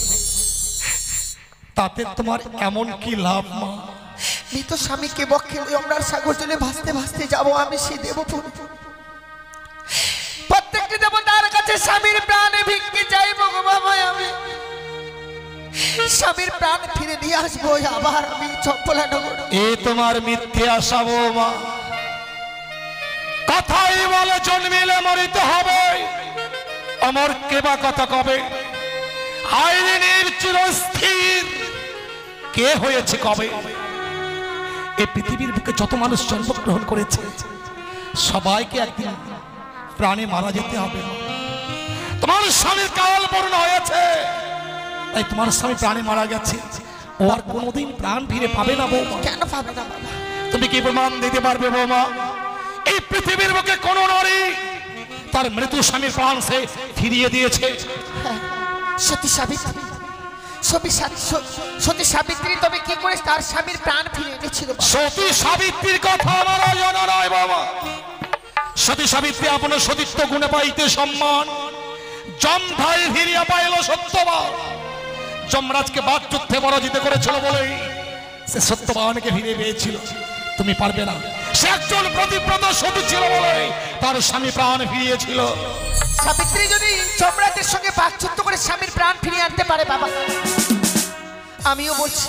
তাতে তোমার এমন কি লাভ মা? মৃত স্বামীকে বক্ষে লয়ে আমরা সাগর জলে ভাসতে ভাসতে যাবো আমি সেই দেবপুর। প্রত্যেকটি দেবতার কাছে স্বামীর প্রাণে ভিক্ষে চাইবো গো বাবা। আমি স্বামীর প্রাণ ফিরে নিয়ে আসবো আবার আমি চম্পলা নগর। এ তোমার মিথ্যে আশা মা। কথাই বলে জন্মিলে মরিতে হবে, আমার কেবা কথা কবে। আইনের চিরস্থির কে হয়েছে কবে? এই পৃথিবীর বুকে যত মানুষ জন্মগ্রহণ করেছে সবাইকে একদিন প্রাণে মারা যেতে হবে। তোমার স্বামীর কাল পূর্ণ হয়েছে, তাই তোমার স্বামী প্রাণে মারা গেছে, ও আর কোনোদিন প্রাণ ফিরে পাবে না বৌমা। কেন পাবে না বাবা? তুমি কি প্রমাণ দিতে পারবে বৌমা? এই পৃথিবীর বুকে কোন নারী তার মৃত্যু স্বামীর প্রাণ সে ফিরিয়ে দিয়েছে? সতী সাবিত্রী, সতী সাবিত্রী তবে কি করে তার স্বামীর প্রাণ ফিরে এনেছিল? সতী সাবিত্রীর কথা আমার জানা নয় বাবা। সতী সাবিত্রী আপনার সতীত্ব গুণে পাইতে সম্মান, যমভাই ফিরিয়া পাইল সত্যবান। যমরাজকে বাদ যুদ্ধে পরাজিত করেছিল বলেই সে সত্যবানকে ফিরে পেয়েছিল। তুমি পারবে না। সে একজন প্রতিব্রত সতী ছিল বলে তার স্বামী প্রাণ ফিরিয়েছিল। সাবিত্রী যদি যমরাজের সঙ্গে বাকযুদ্ধ করে স্বামীর প্রাণ ফিরিয়ে আনতে পারে বাবা, আমিও বলছি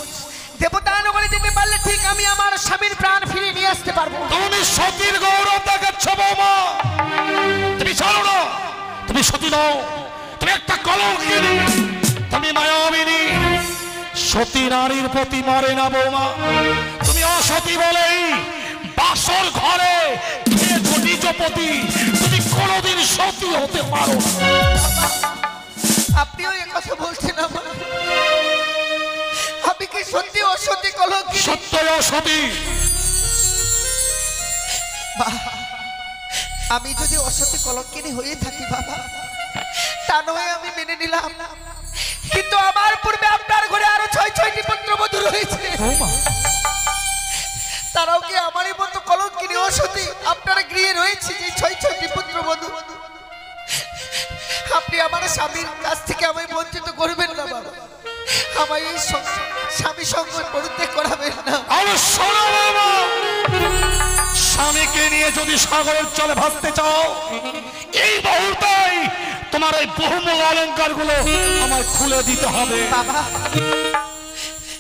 দেবতা নগরে যেতে পারলে ঠিক আমি আমার স্বামীর প্রাণ ফিরিয়ে নিয়ে আসতে পারবো। তুমি সতীর গৌরব দেখাচ্ছ বৌমা। তুমি জানো না তুমি সতী নও, তুমি একটা কলঙ্কিনী, তুমি মায়াবিনী। সতী নারীর প্রতি মরে না বৌমা। তুমি অসতী বলেই বাসর ঘরে নিজপতি, তুমি কোনোদিন সতী হতে পারো না। আপনিও এই কথা বলছেন আমার? আমি কি সত্যি অসতী কলঙ্কিনী? সত্যই অসতী। আমি যদি অসতী কলঙ্কিনী হয়ে থাকি বাবা, তা নয় আমি মেনে নিলাম, কিন্তু আমার পূর্বে আপনার ঘরে আরো 6টি পুত্রবধূ রয়েছে। তারাও কি আমারই মতো কলঙ্কিনী অসতী? আপনার গৃহে রয়েছে যে 6টি পুত্রবধূ। আপনি আমার স্বামীর কাছ থেকে আমায় বঞ্চিত করবেন না বাবা। আমায় এই স্বামী সঙ্গ পরিত্যাগ করাবেন না। স্বামীকে নিয়ে যদি সাগরের জলে ভাসতে চাও, এই মুহূর্তেই তোমার এই বহুমূল্য অলংকার গুলো আমায় খুলে দিতে হবে। বাবা,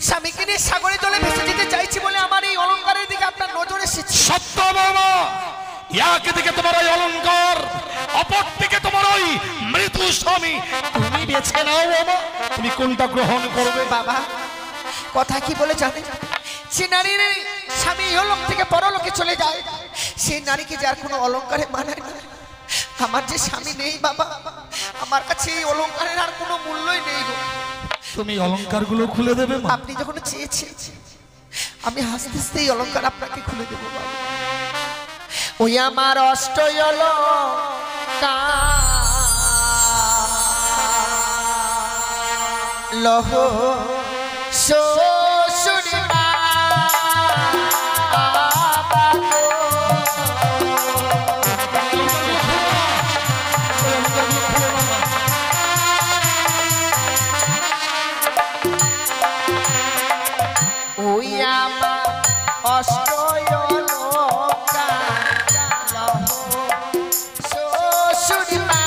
স্বামীকে নিয়ে সাগরের জলে ভেসে যেতে চাইছি বলে আমার এই অলংকারের দিকে আপনার নজর এসেছে। সত্য বাবা, একদিকে তোমার ওই অলংকার, অপর দিকে তোমার ওই মৃত্যু স্বামী। তুমি বেছে নাও বাবা, তুমি কোনটা গ্রহণ করবে? বাবা, কথা কি বলে জানেন? যে নারীর স্বামী ইহলোক থেকে পরলোকে চলে যায়, সেই নারীকে যার কোনো অলংকারে মানায় না। আমার যে স্বামী নেই বাবা, আমার কাছে এই অলংকারের আর কোনো মূল্যই নেই গো। তুমি অলংকার গুলো খুলে দেবে মা? আপনি যখন চেয়েছেন আমি হাসতে হাসতে এই অলংকার আপনাকে খুলে দেবো বাবা। ওই আমার অষ্ট লহ শ্বশুর মা ওই আমার অষ্ট শ্বশুর মা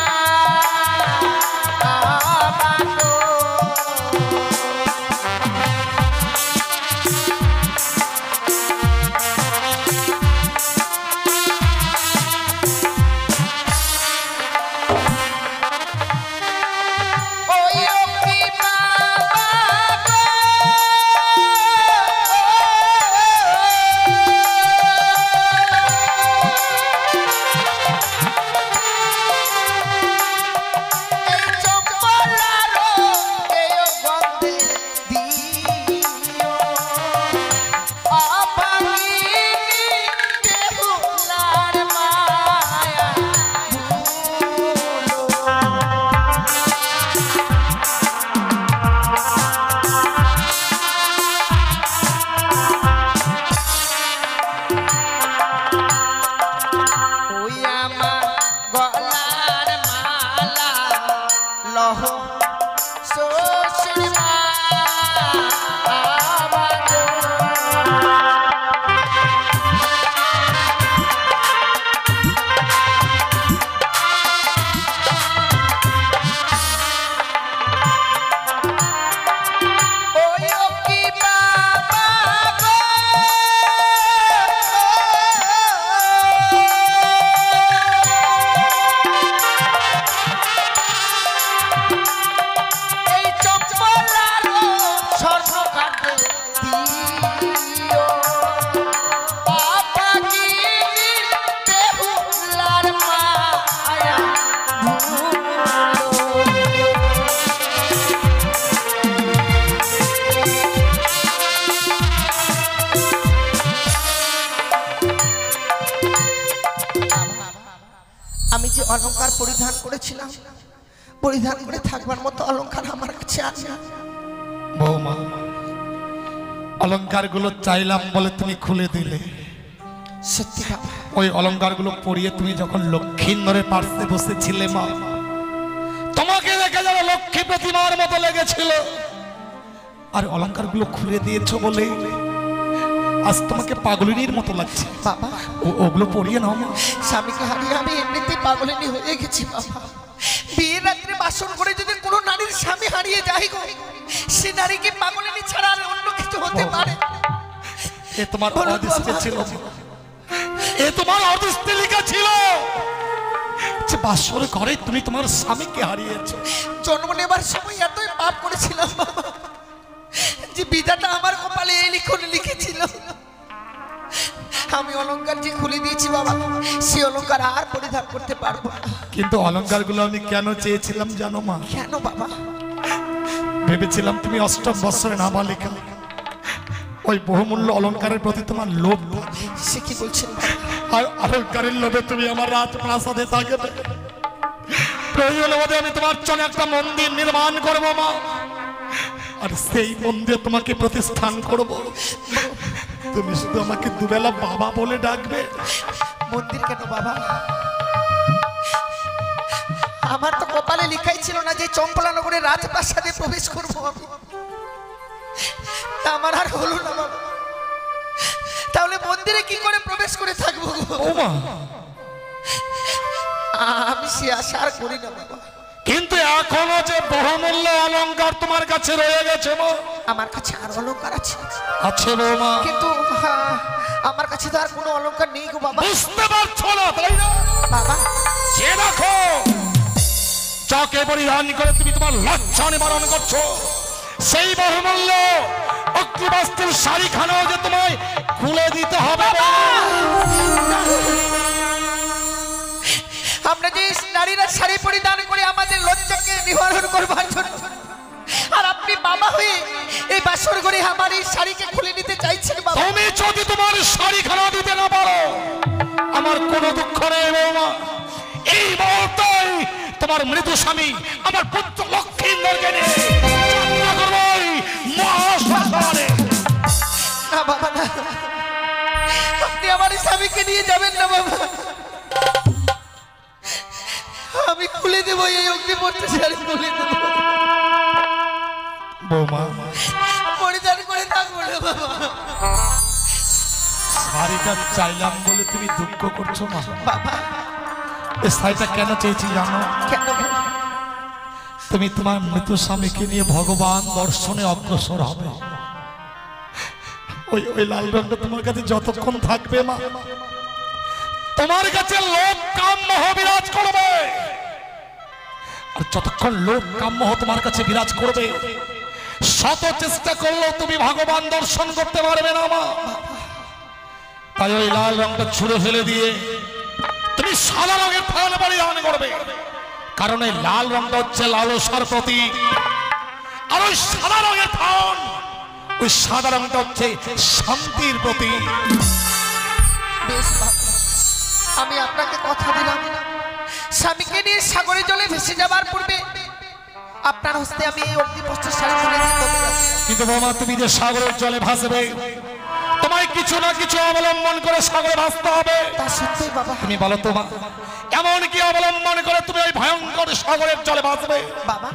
আমি যে অলংকার পরিধান করেছিলাম, পরিধান করে থাকবার মতো অলংকার আমার কাছে আছে। বৌমা, অলংকারগুলো চাইলাম বলে তুমি খুলে দিলে। সত্যি বাবা, ওই অলংকারগুলো পরিয়ে তুমি যখন লক্ষ্মীন্দরের পার্শ্বে বসেছিলে মা, তোমাকে দেখে যেন লক্ষ্মী প্রতিমার মতো লেগেছিল। আর অলংকারগুলো খুলে দিয়েছো বলে আজ তোমাকে পাগলিনীর মতো লাগছে। বাবা ওগুলো পরিয়ে নাও মা। স্বামীকে হারিয়ে আমি এমনিতেই পাগলিনী হয়ে গেছি বাবা। বিয়ের রাত্রে বাসন করে যদি কোনো নারীর স্বামী হারিয়ে যায় গো, সে নারীকে পাগলিনী ছাড়া আর অন্য কিছু হতে পারে? এ তোমার বলো অদৃষ্টে বাবা। ছিল, এ তোমার অদৃষ্টে লেখা ছিল যে বাসর ঘরে তুমি তোমার স্বামীকে হারিয়েছো। জন্ম নেবার সময় এতই পাপ করেছিলাম বাবা, যে বিধাতা আমার কপালে এই লিখন লিখেছিল। আমি অলংকার যে খুলে দিয়েছি বাবা, সে অলংকার আর পরিধান করতে পারবো না। কিন্তু অলংকারগুলো আমি কেন চেয়েছিলাম জানো মা? কেন বাবা? ভেবেছিলাম তুমি অষ্টম বৎসরে নাবালিকা, ওই বহুমূল্য অলংকারের প্রতি তোমার লোভ। সে কি বলছেন বাবা? আর অলংকারের লোভে তুমি আমার রাজপ্রাসাদে থাকবে। প্রয়োজন বোধে আমি তোমার জন্য একটা মন্দির নির্মাণ করবো মা, আর সেই মন্দিরে তোমাকে প্রতিষ্ঠান করব। তুমি শুধু আমাকে দুবেলা বাবা বলে ডাকবে। মন্দির কেন বাবা? আমার তো কপালে লেখাই ছিল না যে চম্পলানগরের রাজপ্রাসাদে প্রবেশ করবো আমি। তা আমার আর হলো না বাবা। তাহলে মন্দিরে কি করে প্রবেশ করে থাকবো গো? ও মা, আমি সে আশা আর করি না বাবা। কিন্তু এখনো যে বহুমূল্য অলংকার তোমার কাছে রয়ে গেছে মা। আমার কাছে আর অলংকার আছে, আছে বৌমা, কিন্তু আমার কাছে তো আর কোনো অলংকার নেই গো বাবা। বুঝতে পারছো না তাই না? বাবা যে দেখো যাকে পরিধান করে তুমি তোমার লজ্জা নিবারণ করছো, সেই বহুমূল্য অগ্নিবস্ত্রের শাড়িখানাও যে তোমায় খুলে দিতে হবে। আমরা যে নারীরা শাড়ি পরিধান করে আমাদের লজ্জাকে নিবারণ করবার জন্য, আর আপনি বাবা হয়ে এই বাসর ঘরে আমার এই শাড়িকে খুলে নিতে চাইছেন বাবা। তুমি যদি তোমার শাড়িখানা দিতে না পারো, আমার কোনো দুঃখ নেই বৌমা। এই মুহূর্তে তোমার মৃত স্বামী আমার পুত্র লক্ষ্মীন্দরকে নিয়ে যাত্রা করবো এই মহাশ্মশানে। না বাবা না, আপনি আমার স্বামীকে নিয়ে যাবেন না বাবা। আমি খুলে দেবো এই অগ্নিপত্র শাড়ি, খুলে দেবো। বৌমা, পরিধান করে থাকবো না বাবা। শাড়িটা চাইলাম বলে তুমি দুঃখ করছো মা? বাবা এই শাড়িটা কেন চেয়েছি জানো? কেন? তুমি তোমার মৃত স্বামীকে নিয়ে ভগবান দর্শনে অগ্রসর হবে। ওই ওই লাল রঙটা তোমার কাছে যতক্ষণ থাকবে মা, তোমার কাছে লোভ কাম মোহ বিরাজ করবে। আর যতক্ষণ লোভ কাম মোহ তোমার কাছে বিরাজ করবে, শত চেষ্টা করলেও তুমি ভগবান দর্শন করতে পারবে না মা। তাই ওই লাল রঙটা ছুঁড়ে ফেলে দিয়ে তুমি সাদা রঙের ফান পরিধান করবে। কারণ এই লাল রঙটা হচ্ছে লালসার প্রতীক, আর ওই সাদা রঙের ফান, ওই সাদা রঙটা হচ্ছে শান্তির প্রতীক। বেশ বাবা, আমি আপনাকে কথা দিলাম, স্বামীকে নিয়ে সাগরের জলে ভেসে যাবার পূর্বে আপনার হস্তে আমি এই অগ্নিপস্ত্রের শাড়ি তুলে দিয়ে তবে যাব। কিন্তু বাবা, তুমি যে সাগরের জলে ভাসবে, তোমায় কিছু না কিছু অবলম্বন করে সাগরে ভাসতে হবে। তা সত্যই বাবা। তুমি বলো তো মা, এমন কি অবলম্বন করে তুমি ওই ভয়ঙ্কর সাগরের জলে ভাসবে? বাবা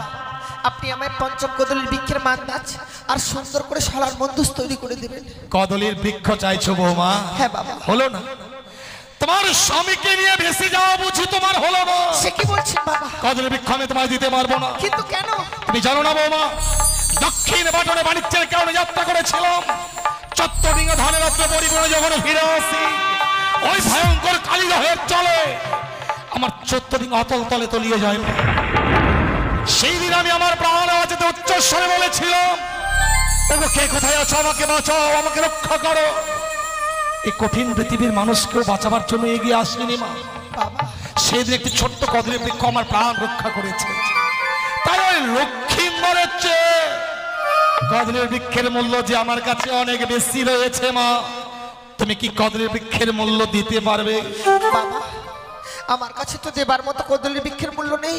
আপনি আমায় পঞ্চম কদলীর বৃক্ষের মান্দাজ আর সুন্দর করে শালার মন্দুস তৈরি করে দেবেন। কদলীর বৃক্ষ চাইছো বৌমা? হ্যাঁ বাবা। হলো না? তোমার স্বামীকে নিয়ে ভেসে যাওয়া বুঝি তোমার হলো না? সে কি বলছেন বাবা? কদলীর বৃক্ষ আমি তোমায় দিতে পারবো না। কিন্তু কেন? তুমি জানো না বৌমা, দক্ষিণ বাটনে বাণিজ্যের কারণে যাত্রা করেছিলাম, চত্বরিঙ্গা ধানের রাত্রে পরিপূর্ণ যখন ফিরে আসি, ওই ভয়ঙ্কর কালীদহের জলে আমার চত্বরিঙ্গা অতল তলে তলিয়ে যায়। সেই দিন আমি আমার প্রাণ আওয়াজে উচ্চস্বরে বলেছিলাম, ওগো কে কোথায় আছো, আমাকে বাঁচাও, আমাকে রক্ষা করো। এই কঠিন পৃথিবীর মানুষকেও বাঁচাবার জন্য এগিয়ে আসেনি মা। বাবা সেদিন একটি ছোট্ট কদলী বৃক্ষ আমার প্রাণ রক্ষা করেছে। তাই ওই লক্ষ্মীন্দরের চেয়ে কদলীর বৃক্ষের মূল্য যে আমার কাছে অনেক বেশি রয়েছে মা। তুমি কি কদলীর বৃক্ষের মূল্য দিতে পারবে? বাবা আমার কাছে তো দেবার মতো কদলের বৃক্ষের মূল্য নেই,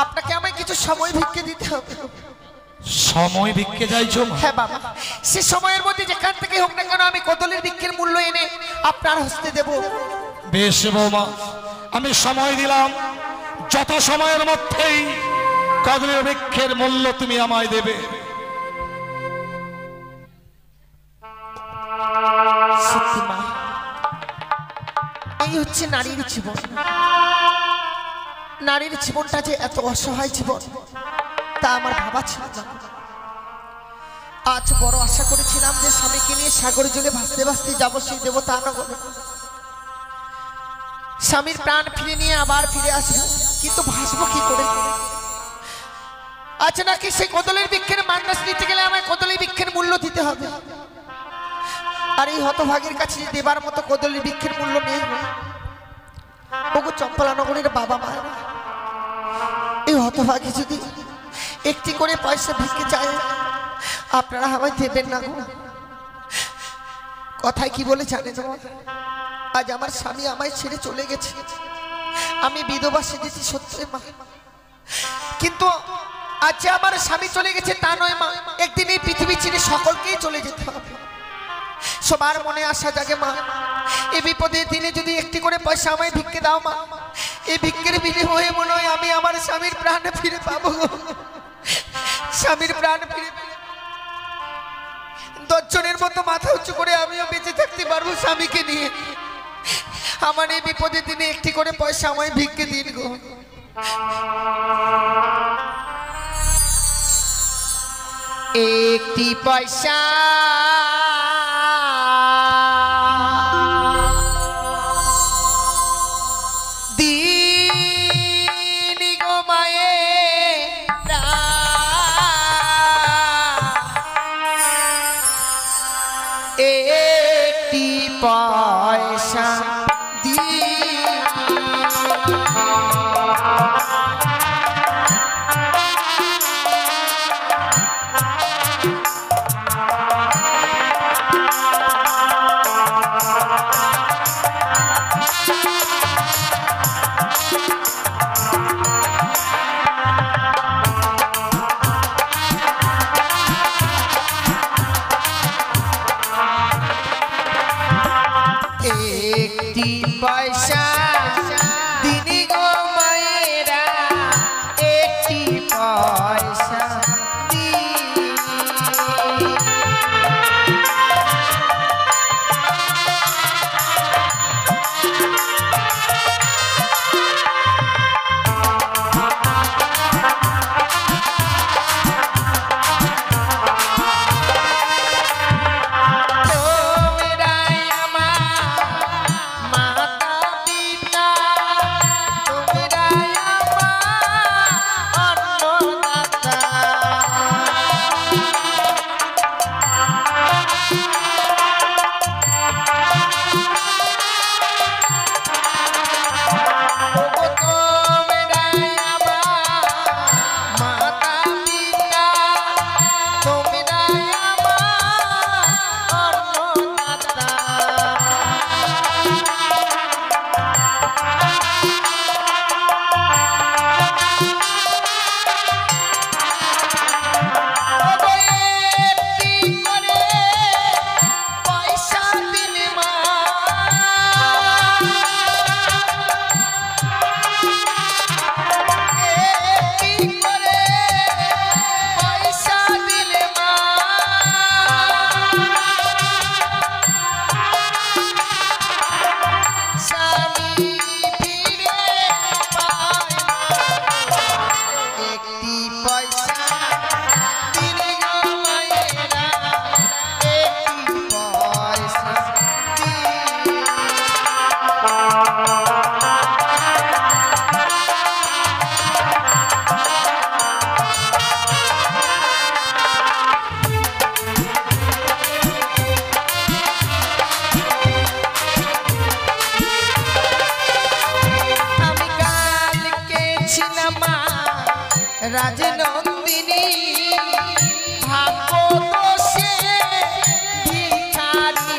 আপনাকে আমায় কিছু সময় ভিক্ষে দিতে হবে। সময় ভিক্ষে চাইছো? হ্যাঁ বাবা, সে সময়ের মধ্যে যেখান থেকে হোক না কেন আমি কদলের বৃক্ষের মূল্য এনে আপনার হস্তে দেব। বেশ বৌমা, আমি সময় দিলাম, যত সময়ের মধ্যেই কদলের বৃক্ষের মূল্য তুমি আমায় দেবে। সত্যি মা, এই হচ্ছে নারীর জীবন। নারীর জীবনটা যে এত অসহায় জীবন তা আমার ভাবা ছিল না। আজ বড় আশা করেছিলাম যে স্বামীকে নিয়ে সাগর জলে ভাসতে ভাসতে যাবো সেই দেবতা নগরে, স্বামীর প্রাণ ফিরে নিয়ে আবার ফিরে আসবো, কিন্তু ভাসবো কি করে? আজ নাকি সেই কদলের বৃক্ষের মান্নাস নিতে গেলে আমায় কদলের বৃক্ষের মূল্য দিতে হবে। আর এই হতভাগের কাছে দেবার মতো কদলের বৃক্ষের মূল্য নেই। ওগো চম্পলা নগরের বাবা মা, এই হতভাগী যদি একটি করে পয়সা ভিক্ষে চায় আপনারা আমায় দেবেন না গো। কথায় কি বলে জানেন? আজ আমার স্বামী আমায় ছেড়ে চলে গেছে, আমি বিধবা সেজেছি সত্যি মা, কিন্তু আজ যে আমার স্বামী চলে গেছে তা নয় মা, একদিন এই পৃথিবী ছেড়ে সকলকেই চলে যেতে হবে। সবার মনে আশা জাগে মা, এই বিপদের দিনে যদি একটি করে পয়সা আমায় ভিক্ষে দাও মা, এই ভিক্ষের বিনিময়ে মনে হয় আমি আমার স্বামীর প্রাণ ফিরে পাবো। স্বামীর প্রাণ ফিরে 10 জনের মতো মাথা উঁচু করে আমিও বেঁচে থাকতে পারবো স্বামীকে নিয়ে। আমার এই বিপদের দিনে একটি করে পয়সা আমায় ভিক্ষে দিন গো। একটি পয়সা দিন গো মায়েরা, একটি পয়সা পয়সা দিনি গো মায়েরা, একটি পয়সা রাজনন্দিনী ভাগ্য দোষে ভিখারি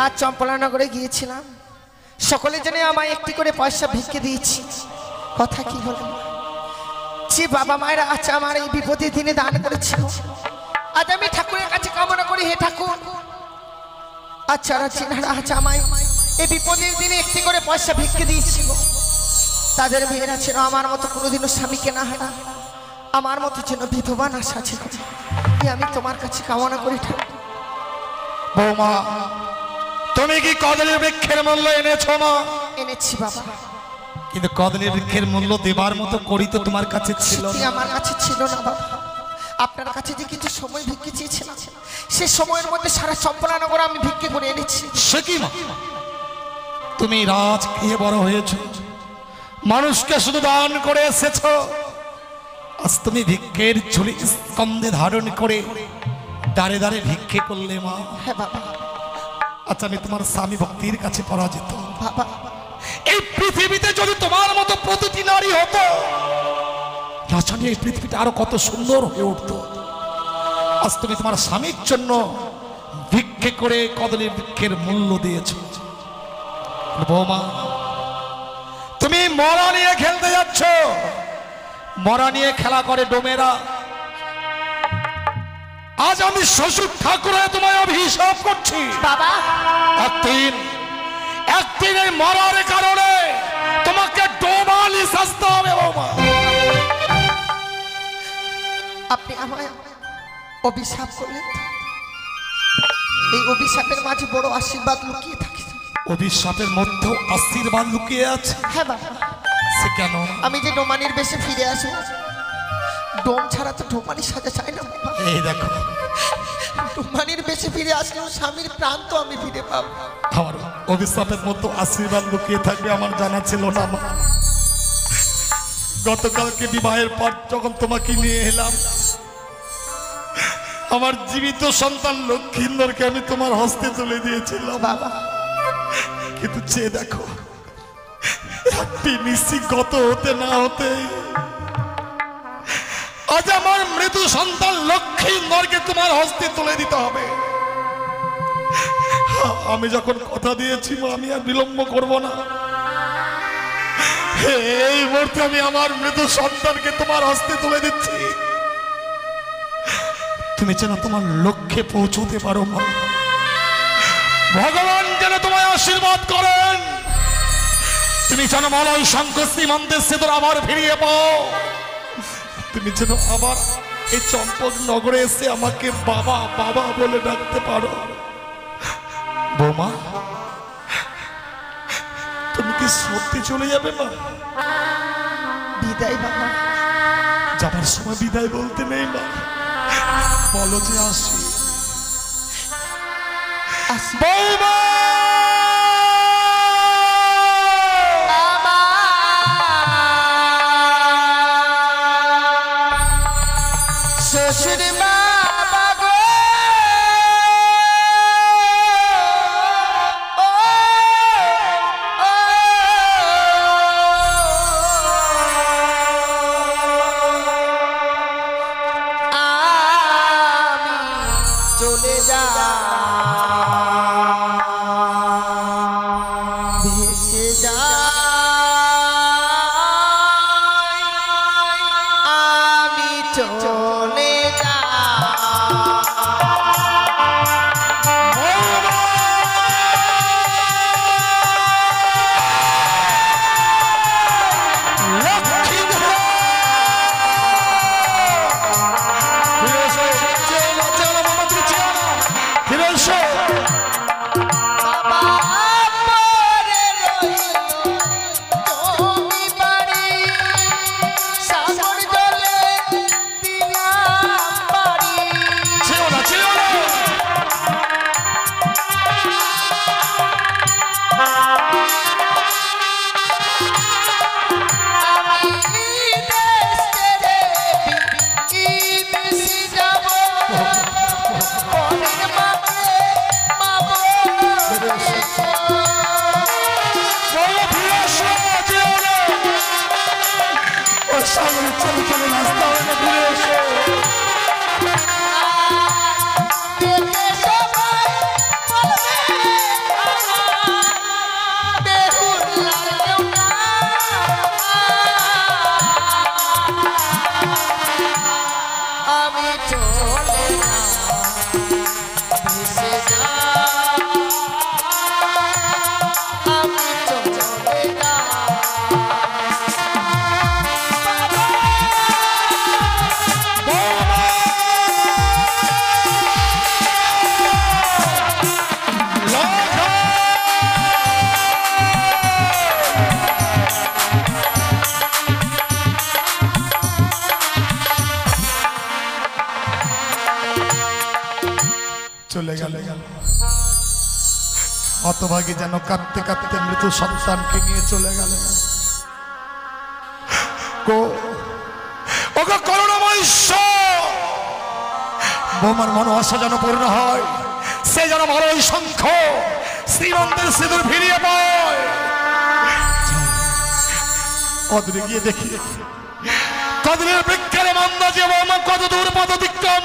আজ চম্পলানগরে গিয়েছিলাম, সকলে জন্য আমায় একটি করে পয়সা ভিক্ষে দিয়েছি। কথা কি বলবো, যে বাবা মায়েরা আজ আমার এই বিপদের দিনে দান করেছিল, আজ আমি ঠাকুরের কাছে কামনা করি, হে ঠাকুর আজ যারা চেনারা আজ আমায় এই বিপদের দিনে একটি করে পয়সা ভিক্ষে দিয়েছিল, তাদের মেয়েরা ছিল আমার মতো কোনোদিনও স্বামীকে না হারা, আমার মতো যেন বিধবা না সাজে। আমি তোমার কাছে কামনা করি ঠাকুর। বৌমা, তুমি কি কদলী বৃক্ষের মূল্য এনেছো মা? এনেছি বাবা, কিন্তু কদলী বৃক্ষের মূল্য দেবার মতো করি তো তোমার কাছে ছিল না। আমার কাছে ছিল না বাবা। আপনার কাছে যে কিছু সময় ভিক্ষে চেয়েছিলাম, সে সময়ের মধ্যে সারা চম্পলানগর আমি ভিক্ষে করে এনেছি। সে কি মা, তুমি রাজগৃহে বড় হয়েছো, মানুষকে শুধু দান করে এসেছো, আজ তুমি ভিক্ষের ঝুলি স্কন্ধে ধারণ করে দাঁড়ে দাঁড়ে ভিক্ষে করলে মা। হ্যাঁ বাবা। আচ্ছা, আমি তোমার স্বামী ভক্তির কাছে পরাজিত। বাবা, এই পৃথিবীতে যদি তোমার মতো প্রতিটি নারী হতো, না জানি এই পৃথিবীটা আরো কত সুন্দর হয়ে উঠতো। আজ তুমি তোমার স্বামীর জন্য ভিক্ষে করে কদলী বৃক্ষের মূল্য দিয়েছো। বৌমা, তুমি মরা নিয়ে খেলতে যাচ্ছ, মরা নিয়ে খেলা করে ডোমেরা। আজ আমি শ্বশুর ঠাকুর হয়ে তোমায় অভিশাপ করছি বাবা, একদিন এই মরার কারণে তোমাকে ডোমালি শাস্তি হবে বৌমা। আপনি আমায় অভিশাপ করলেন, এই অভিশাপের মাঝে বড় আশীর্বাদ লুকিয়ে থাকে। অভিশাপের মধ্যেও আশীর্বাদ লুকিয়ে আছে? হ্যাঁ বাবা। সে কেন? আমি যে ডোমানির বেশে ফিরে আসবো, ডোম ছাড়া তো ডোমানি সাজা চাই না বাবা। এই দেখো, ডোমানির বেশে ফিরে আসলেও স্বামীর প্রাণ তো আমি ফিরে পাবো। আমার অভিশাপের মতো আশীর্বাদ লুকিয়ে থাকবে আমার জানা ছিল না মা। গতকালকে বিবাহের পর যখন তোমাকে নিয়ে এলাম, আমার জীবিত সন্তান লক্ষ্মীন্দরকে আমি তোমার হস্তে তুলে দিয়েছিলাম বাবা। কিন্তু চেয়ে দেখো, একটি নিশি গত হতে না হতে আজ আমার মৃত সন্তান লক্ষ্মীন্দরকে তোমার হস্তে তুলে দিতে হবে। আমি যখন কথা দিয়েছি আমি আর বিলম্ব করব না। এই মুহূর্তে আমি আমার মৃত সন্তানকে তোমার হস্তে তুলে দিচ্ছি। তুমি যেন তোমার লক্ষ্যে পৌঁছতে পারো মা। ভগবান যেন তোমায় আশীর্বাদ করেন। তুমি যেন মলয় শঙ্খ শ্রীমন্তের সেতুর আবার ফিরিয়ে পাও। তুমি যেন আবার এই চম্পক নগরে এসে আমাকে বাবা বাবা বলে ডাকতে পারো। বৌমা, তুমি কি সত্যি চলে যাবে মা? বিদায় বাবা। যাবার সময় বিদায় বলতে নেই মা, বলো যে আসি। বৌমা, শ্বশুর বাবা গো, চলে যা ভেসে যা, আমি চলে যা। ফিরে এসো। চলে না ভেসে যা আমি চলে না চলে গেল হতভাগী যেন কাঁদতে কাঁদতে মৃত সন্তানকে নিয়ে চলে গেল করুণাময় ঈশ্বর বৌমার মনোবাসা যেন পূর্ণ হয় সে যেন ভালো শঙ্খ শ্রীমন্তের সিঁদুর ফিরিয়ে পায় কদরে গিয়ে দেখি কদরের বৃক্ষের মন্দা যে বৌমা কত দূর পদ অতিক্রম